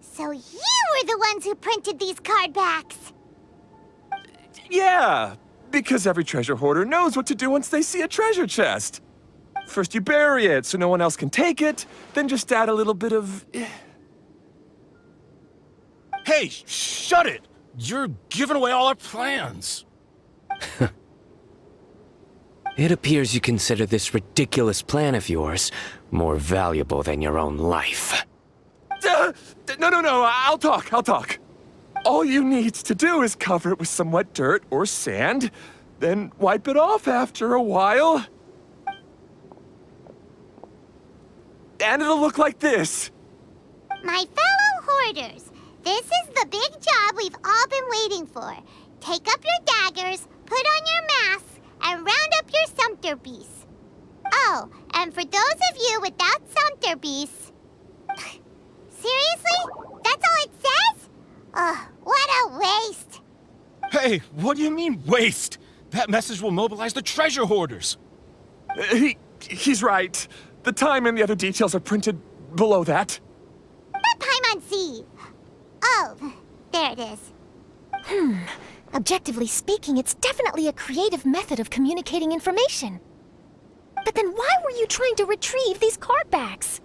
So you were the ones who printed these card backs? Yeah, because every treasure hoarder knows what to do once they see a treasure chest. First you bury it so no one else can take it, then just add a little bit of... Hey, shut it! You're giving away all our plans. It appears you consider this ridiculous plan of yours more valuable than your own life. No, I'll talk. All you need to do is cover it with some wet dirt or sand, then wipe it off after a while. And it'll look like this. My fellow hoarders, this is the big job we've all been waiting for. Take up your daggers, put on your masks, and round up your sumpter beasts. Oh, and for those of you without sumpter beasts... Seriously? That's all it says? Ugh, what a waste. Hey, what do you mean, waste? That message will mobilize the treasure hoarders. He's right. The time and the other details are printed below that. That Paimon-Z. Oh, there it is. Objectively speaking, it's definitely a creative method of communicating information. But then why were you trying to retrieve these card backs?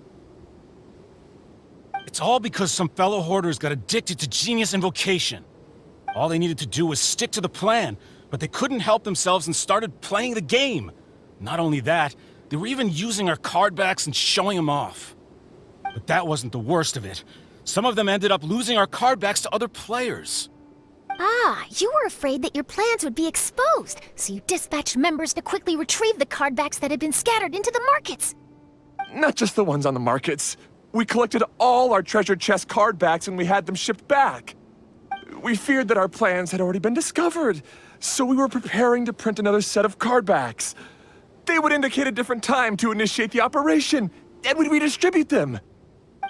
It's all because some fellow hoarders got addicted to Genius Invocation. All they needed to do was stick to the plan, but they couldn't help themselves and started playing the game. Not only that, they were even using our card backs and showing them off. But that wasn't the worst of it. Some of them ended up losing our card backs to other players. Ah, you were afraid that your plans would be exposed, so you dispatched members to quickly retrieve the card backs that had been scattered into the markets. Not just the ones on the markets. We collected all our treasure chest card backs and we had them shipped back. We feared that our plans had already been discovered, so we were preparing to print another set of card backs. They would indicate a different time to initiate the operation, and we'd redistribute them.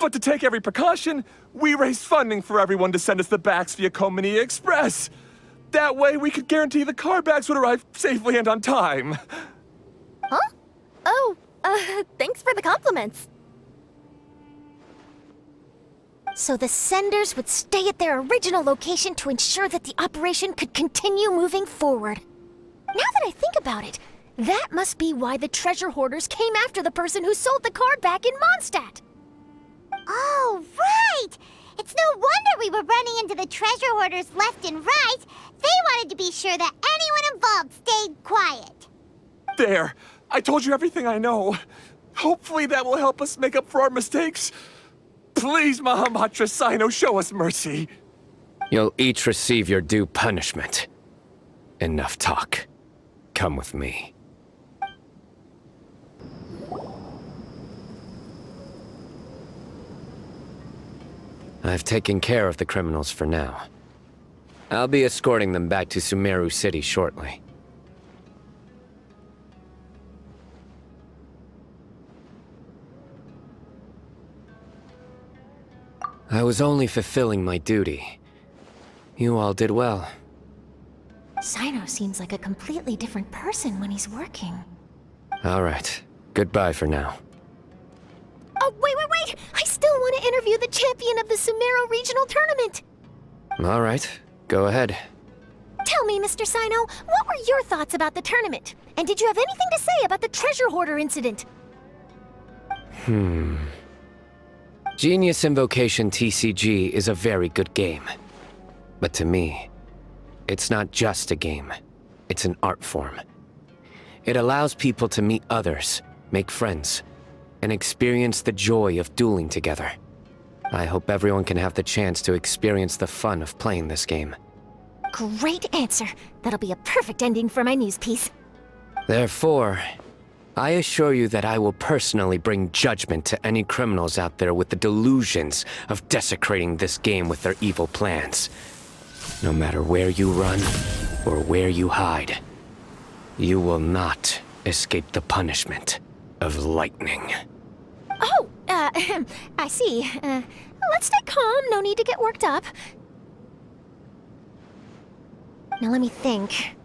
But to take every precaution, we raised funding for everyone to send us the backs via Komini Express. That way we could guarantee the card backs would arrive safely and on time. Huh? Oh, thanks for the compliments. So the senders would stay at their original location to ensure that the operation could continue moving forward. Now that I think about it, that must be why the treasure hoarders came after the person who sold the card back in Mondstadt. Oh, right! It's no wonder we were running into the treasure hoarders left and right. They wanted to be sure that anyone involved stayed quiet. There! I told you everything I know. Hopefully that will help us make up for our mistakes. Please, Mahamatra Sino, show us mercy. You'll each receive your due punishment. Enough talk. Come with me. I've taken care of the criminals for now. I'll be escorting them back to Sumeru City shortly. I was only fulfilling my duty. You all did well. Sino seems like a completely different person when he's working. All right. Goodbye for now. Oh, wait! I still want to interview the champion of the Sumeru Regional Tournament! All right. Go ahead. Tell me, Mr. Sino, what were your thoughts about the tournament? And did you have anything to say about the treasure hoarder incident? Genius Invocation TCG is a very good game. But to me, it's not just a game. It's an art form. It allows people to meet others, make friends, and experience the joy of dueling together. I hope everyone can have the chance to experience the fun of playing this game. Great answer. That'll be a perfect ending for my news piece. Therefore, I assure you that I will personally bring judgment to any criminals out there with the delusions of desecrating this game with their evil plans. No matter where you run or where you hide, you will not escape the punishment of lightning. Oh, I see. Let's stay calm, no need to get worked up. Now let me think.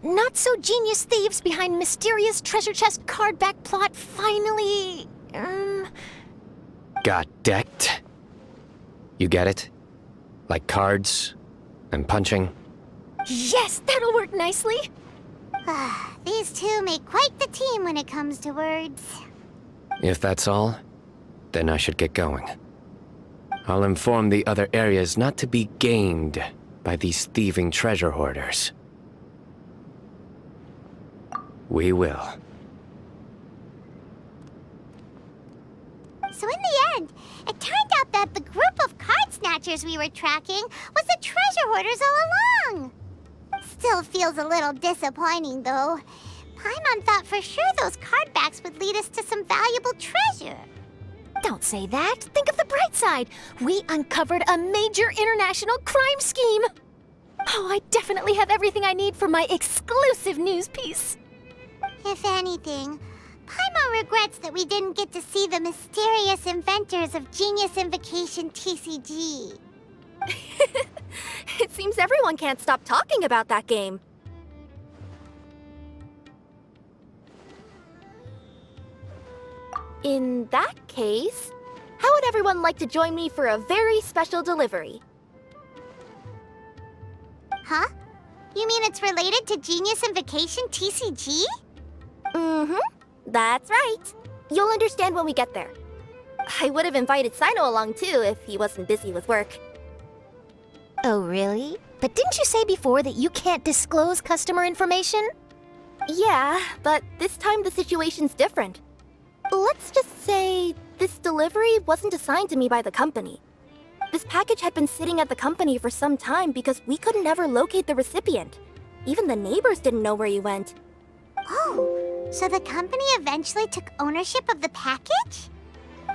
Not so genius thieves behind mysterious treasure chest card back plot finally... Got decked? You get it? Like cards and punching? Yes, that'll work nicely. These two make quite the team when it comes to words. If that's all, then I should get going. I'll inform the other areas not to be gamed by these thieving treasure hoarders. We will. So in the end, it turned out that the group of card snatchers we were tracking was the treasure hoarders all along. Still feels a little disappointing, though. Paimon thought for sure those card backs would lead us to some valuable treasure. Don't say that. Think of the bright side. We uncovered a major international crime scheme. Oh, I definitely have everything I need for my exclusive news piece. If anything, Paimon regrets that we didn't get to see the mysterious inventors of Genius Invocation TCG. It seems everyone can't stop talking about that game. In that case, how would everyone like to join me for a very special delivery? Huh? You mean it's related to Genius Invocation TCG? Mm-hmm. That's right. You'll understand when we get there. I would have invited Sino along too if he wasn't busy with work. Oh, really? But didn't you say before that you can't disclose customer information? Yeah, but this time the situation's different. Let's just say this delivery wasn't assigned to me by the company. This package had been sitting at the company for some time because we could never locate the recipient. Even the neighbors didn't know where he went. Oh, so the company eventually took ownership of the package?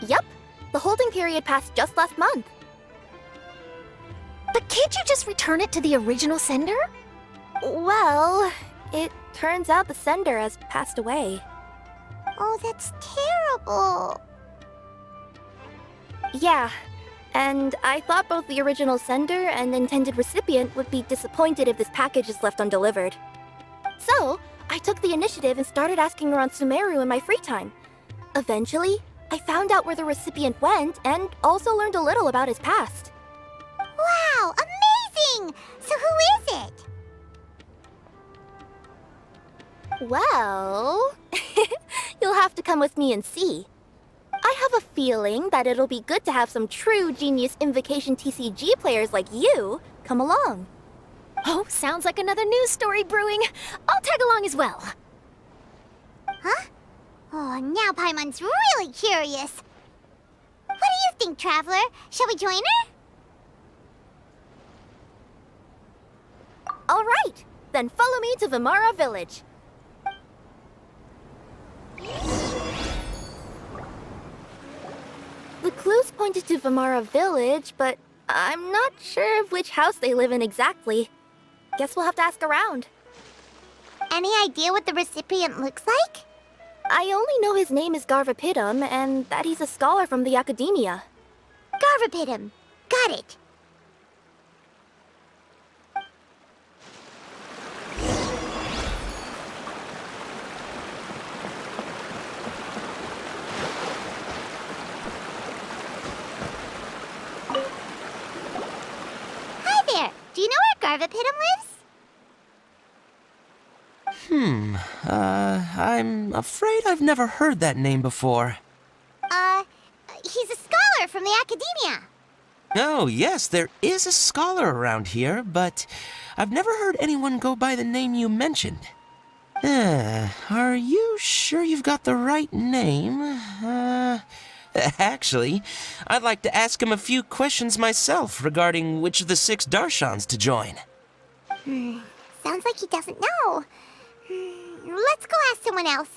Yup. The holding period passed just last month. But can't you just return it to the original sender? Well, it turns out the sender has passed away. Oh, that's terrible. Yeah, and I thought both the original sender and intended recipient would be disappointed if this package is left undelivered. So, I took the initiative and started asking around Sumeru in my free time. Eventually, I found out where the recipient went and also learned a little about his past. Wow, amazing! So who is it? Well, you'll have to come with me and see. I have a feeling that it'll be good to have some true Genius Invocation TCG players like you come along. Oh, sounds like another news story brewing. I'll tag along as well. Huh? Oh, now Paimon's really curious. What do you think, Traveler? Shall we join her? All right, then follow me to Vimara Village. The clues pointed to Vimara Village, but I'm not sure of which house they live in exactly. Guess we'll have to ask around. Any idea what the recipient looks like? I only know his name is Garvapidum and that he's a scholar from the Academia. Garvapidum. Got it. Hi there. Do you know where Garvapidum lives? I'm afraid I've never heard that name before. He's a scholar from the Academia. Oh, yes, there is a scholar around here, but I've never heard anyone go by the name you mentioned. Are you sure you've got the right name? Actually, I'd like to ask him a few questions myself regarding which of the 6 Darshans to join. Sounds like he doesn't know. Let's go ask someone else.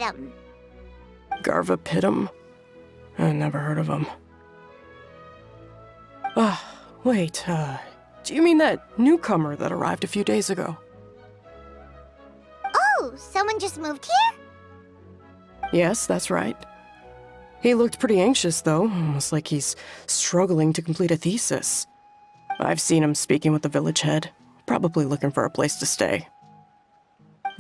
Garvapitum. Garvapitum? I never heard of him. Wait, do you mean that newcomer that arrived a few days ago? Oh, someone just moved here? Yes, that's right. He looked pretty anxious, though, almost like he's struggling to complete a thesis. I've seen him speaking with the village head, probably looking for a place to stay.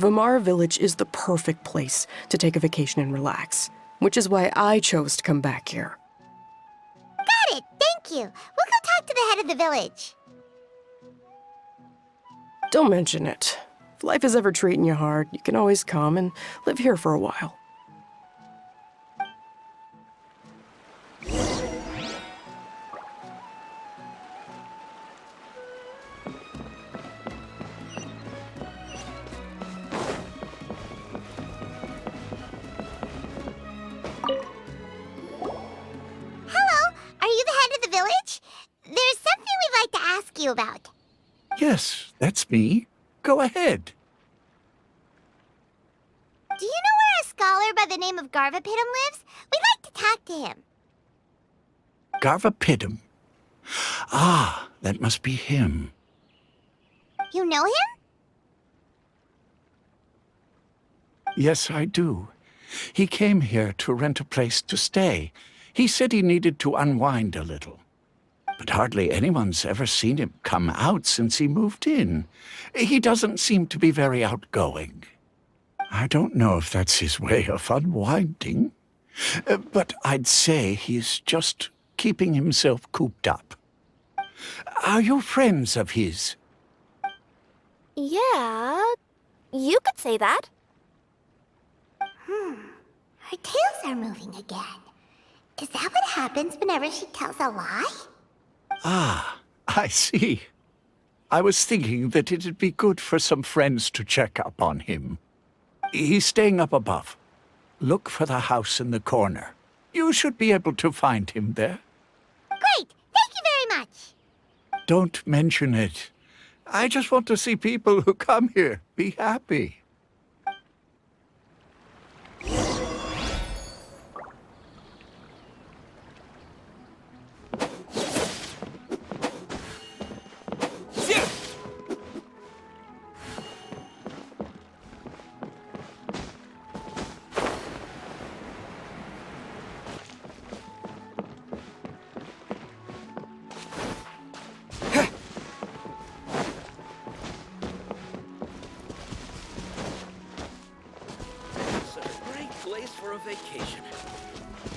Vamara Village is the perfect place to take a vacation and relax, which is why I chose to come back here. Got it, thank you. We'll go talk to the head of the village. Don't mention it. If life is ever treating you hard, you can always come and live here for a while. About. Yes, that's me. Go ahead. Do you know where a scholar by the name of Garvapitum lives? We'd like to talk to him. Garvapitum? Ah, that must be him. You know him? Yes, I do. He came here to rent a place to stay. He said he needed to unwind a little. But hardly anyone's ever seen him come out since he moved in. He doesn't seem to be very outgoing. I don't know if that's his way of unwinding, but I'd say he's just keeping himself cooped up. Are you friends of his? Yeah, you could say that. Her tails are moving again. Is that what happens whenever she tells a lie? Ah, I see. I was thinking that it'd be good for some friends to check up on him. He's staying up above. Look for the house in the corner. You should be able to find him there. Great! Thank you very much! Don't mention it. I just want to see people who come here be happy. Vacation.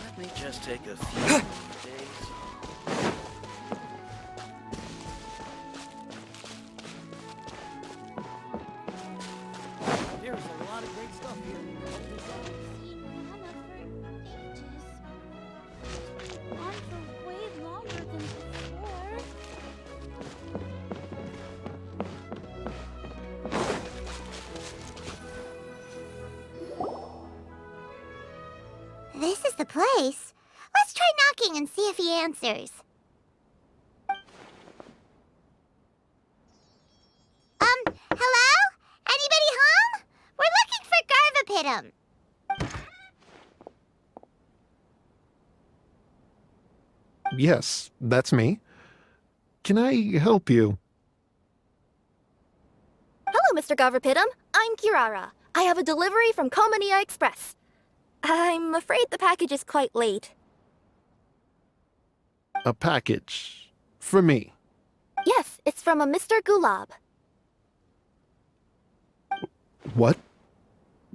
Let me just take a few days. There's a lot of great stuff here. Way longer than before. This is the place. Let's try knocking and see if he answers. Hello? Anybody home? We're looking for Garvapitum. Yes, that's me. Can I help you? Hello, Mr. Garvapitum. I'm Kirara. I have a delivery from Komania Express. I'm afraid the package is quite late. A package? For me? Yes, it's from a Mr. Gulab. What?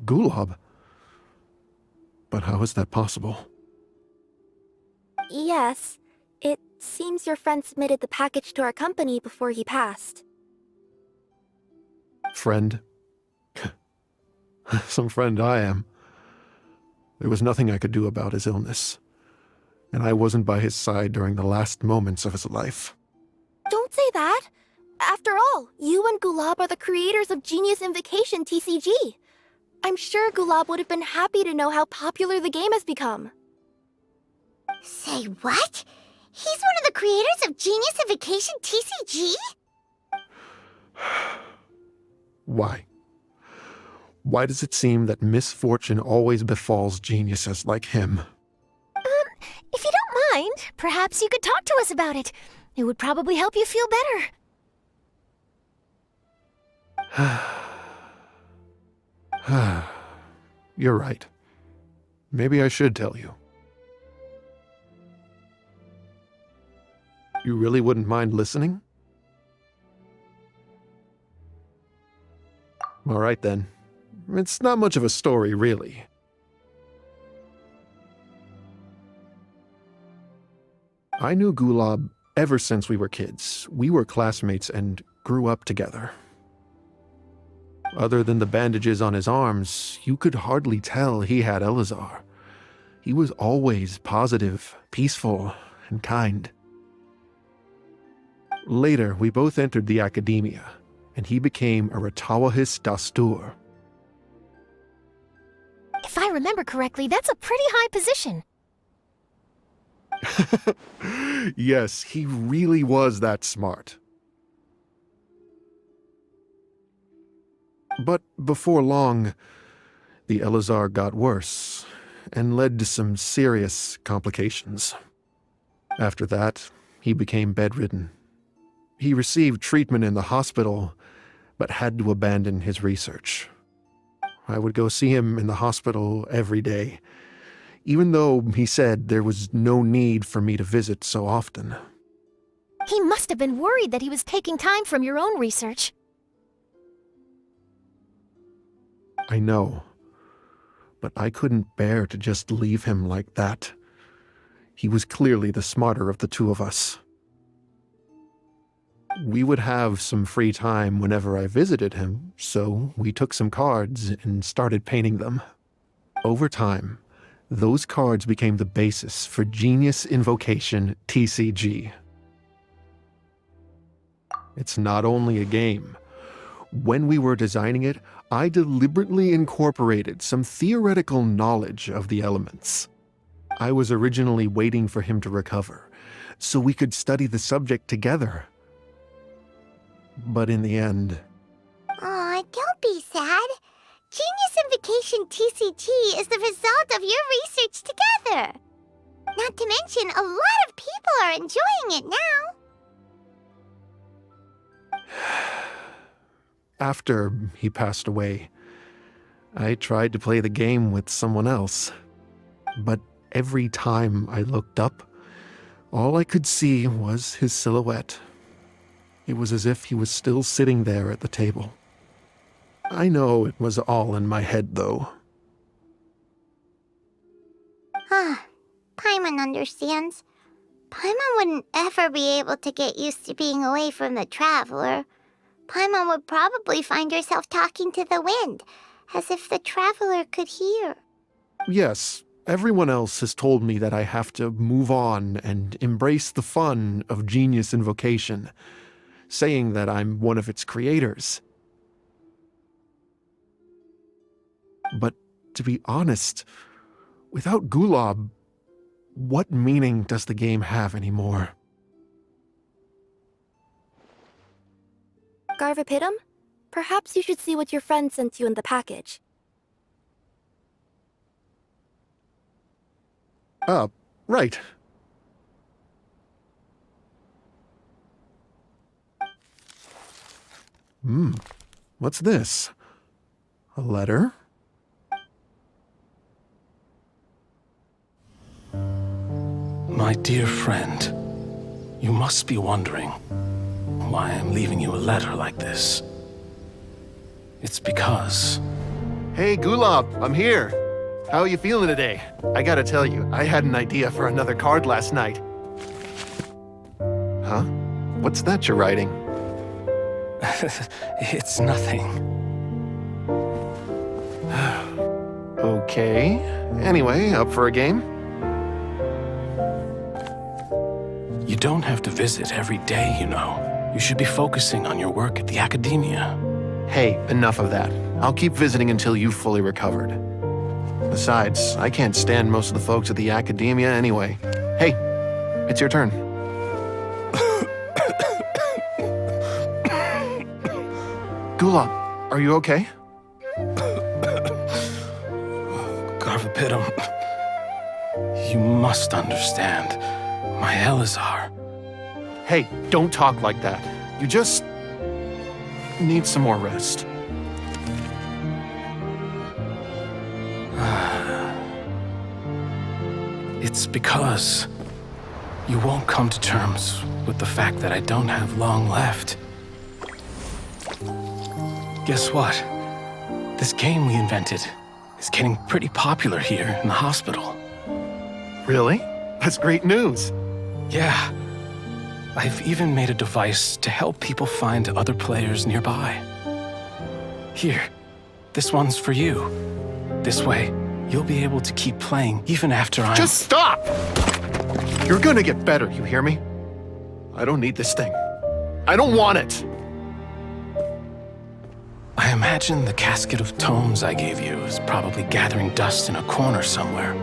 Gulab? But how is that possible? Yes. It seems your friend submitted the package to our company before he passed. Friend? Some friend I am. There was nothing I could do about his illness, and I wasn't by his side during the last moments of his life. Don't say that! After all, you and Gulab are the creators of Genius Invocation TCG. I'm sure Gulab would have been happy to know how popular the game has become. Say what? He's one of the creators of Genius Invocation TCG? Why? Why does it seem that misfortune always befalls geniuses like him? If you don't mind, perhaps you could talk to us about it. It would probably help you feel better. You're right. Maybe I should tell you. You really wouldn't mind listening? All right then. It's not much of a story, really. I knew Gulab ever since we were kids. We were classmates and grew up together. Other than the bandages on his arms, you could hardly tell he had Elazar. He was always positive, peaceful, and kind. Later, we both entered the academia, and he became a Ratawahis Dastur. If I remember correctly, that's a pretty high position. Yes, he really was that smart. But before long, the Elazar got worse and led to some serious complications. After that, he became bedridden. He received treatment in the hospital, but had to abandon his research. I would go see him in the hospital every day, even though he said there was no need for me to visit so often. He must have been worried that he was taking time from your own research. I know, but I couldn't bear to just leave him like that. He was clearly the smarter of the two of us. We would have some free time whenever I visited him, so we took some cards and started painting them. Over time, those cards became the basis for Genius Invocation TCG. It's not only a game. When we were designing it, I deliberately incorporated some theoretical knowledge of the elements. I was originally waiting for him to recover, so we could study the subject together. But in the end... Aw, don't be sad. Genius Invocation TCG is the result of your research together. Not to mention, a lot of people are enjoying it now. After he passed away, I tried to play the game with someone else. But every time I looked up, all I could see was his silhouette. It was as if he was still sitting there at the table. I know it was all in my head, though. Paimon understands. Paimon wouldn't ever be able to get used to being away from the Traveler. Paimon would probably find herself talking to the wind, as if the Traveler could hear. Yes, everyone else has told me that I have to move on and embrace the fun of Genius Invocation, saying that I'm one of its creators. But to be honest, without Gulab, what meaning does the game have anymore? Garvapitum, perhaps you should see what your friend sent you in the package. Right. What's this? A letter? My dear friend, you must be wondering why I'm leaving you a letter like this. It's because... Hey, Gulab, I'm here. How are you feeling today? I gotta tell you, I had an idea for another card last night. Huh? What's that you're writing? It's nothing. Okay. Anyway, up for a game? You don't have to visit every day, you know. You should be focusing on your work at the academia. Hey, enough of that. I'll keep visiting until you've fully recovered. Besides, I can't stand most of the folks at the academia anyway. Hey, it's your turn. Gulab, are you okay? Carpipidum, you must understand. My Elazar. Hey, don't talk like that. You just need some more rest. It's because you won't come to terms with the fact that I don't have long left. Guess what? This game we invented is getting pretty popular here in the hospital. Really? That's great news. Yeah. I've even made a device to help people find other players nearby. Here, this one's for you. This way, you'll be able to keep playing even after I'm— Just stop! You're gonna get better, you hear me? I don't need this thing. I don't want it! I imagine the casket of tomes I gave you is probably gathering dust in a corner somewhere.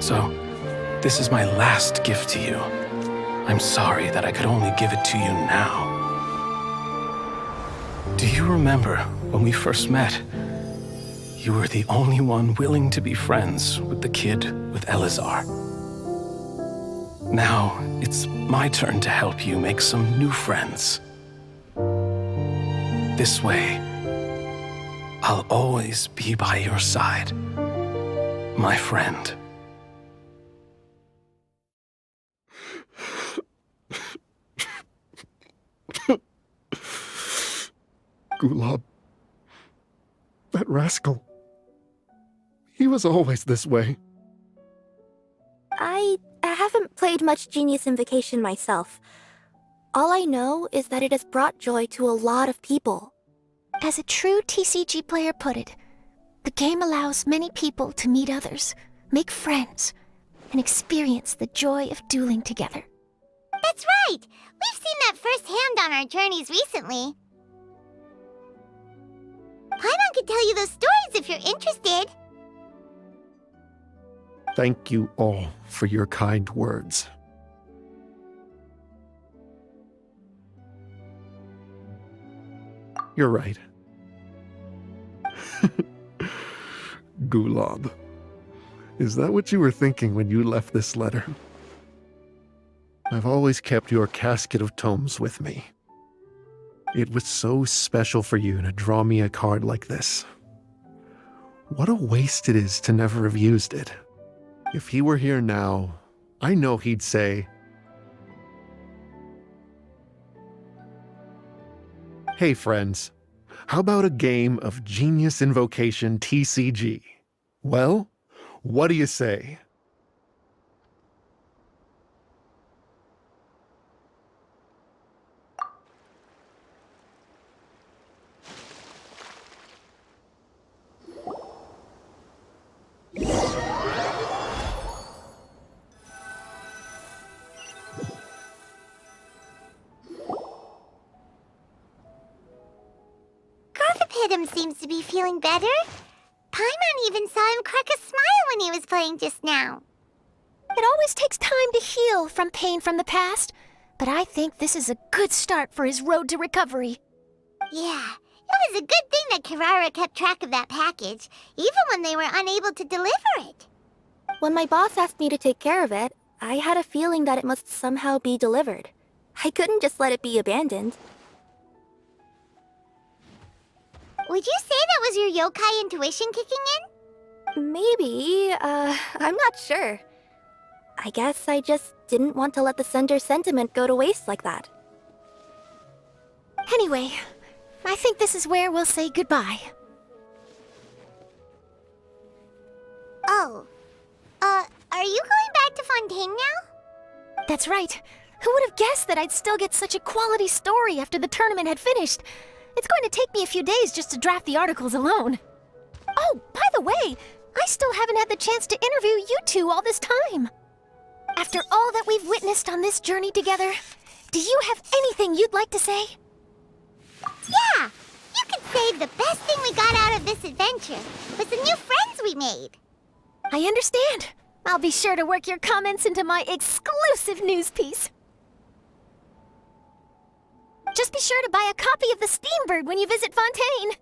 So, this is my last gift to you. I'm sorry that I could only give it to you now. Do you remember when we first met? You were the only one willing to be friends with the kid with Elazar. Now, it's my turn to help you make some new friends. This way, I'll always be by your side, my friend. Gulab. That rascal. He was always this way. I haven't played much Genius Invocation myself. All I know is that it has brought joy to a lot of people. As a true TCG player put it, the game allows many people to meet others, make friends, and experience the joy of dueling together. That's right! We've seen that firsthand on our journeys recently. Paimon could tell you those stories if you're interested. Thank you all for your kind words. You're right. Gulab. Is that what you were thinking when you left this letter? I've always kept your casket of tomes with me. It was so special for you to draw me a card like this. What a waste it is to never have used it. If he were here now, I know he'd say, "Hey friends, how about a game of Genius Invocation TCG? Well, what do you say?" Carpipidum seems to be feeling better. Paimon even saw him crack a smile when he was playing just now. It always takes time to heal from pain from the past, but I think this is a good start for his road to recovery. Yeah, it was a good thing that Kirara kept track of that package, even when they were unable to deliver it. When my boss asked me to take care of it, I had a feeling that it must somehow be delivered. I couldn't just let it be abandoned. Would you say that was your yokai intuition kicking in? Maybe, I'm not sure. I guess I just didn't want to let the sender's sentiment go to waste like that. Anyway, I think this is where we'll say goodbye. Oh, are you going back to Fontaine now? That's right. Who would have guessed that I'd still get such a quality story after the tournament had finished? It's going to take me a few days just to draft the articles alone. Oh, by the way, I still haven't had the chance to interview you two all this time. After all that we've witnessed on this journey together, do you have anything you'd like to say? Yeah! You could say the best thing we got out of this adventure was the new friends we made. I understand. I'll be sure to work your comments into my exclusive news piece. Just be sure to buy a copy of the Steambird when you visit Fontaine.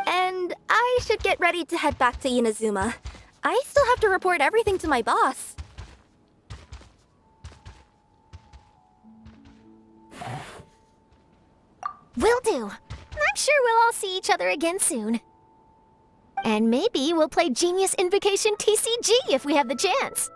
And I should get ready to head back to Inazuma. I still have to report everything to my boss. Will do. I'm sure we'll all see each other again soon. And maybe we'll play Genius Invocation TCG if we have the chance.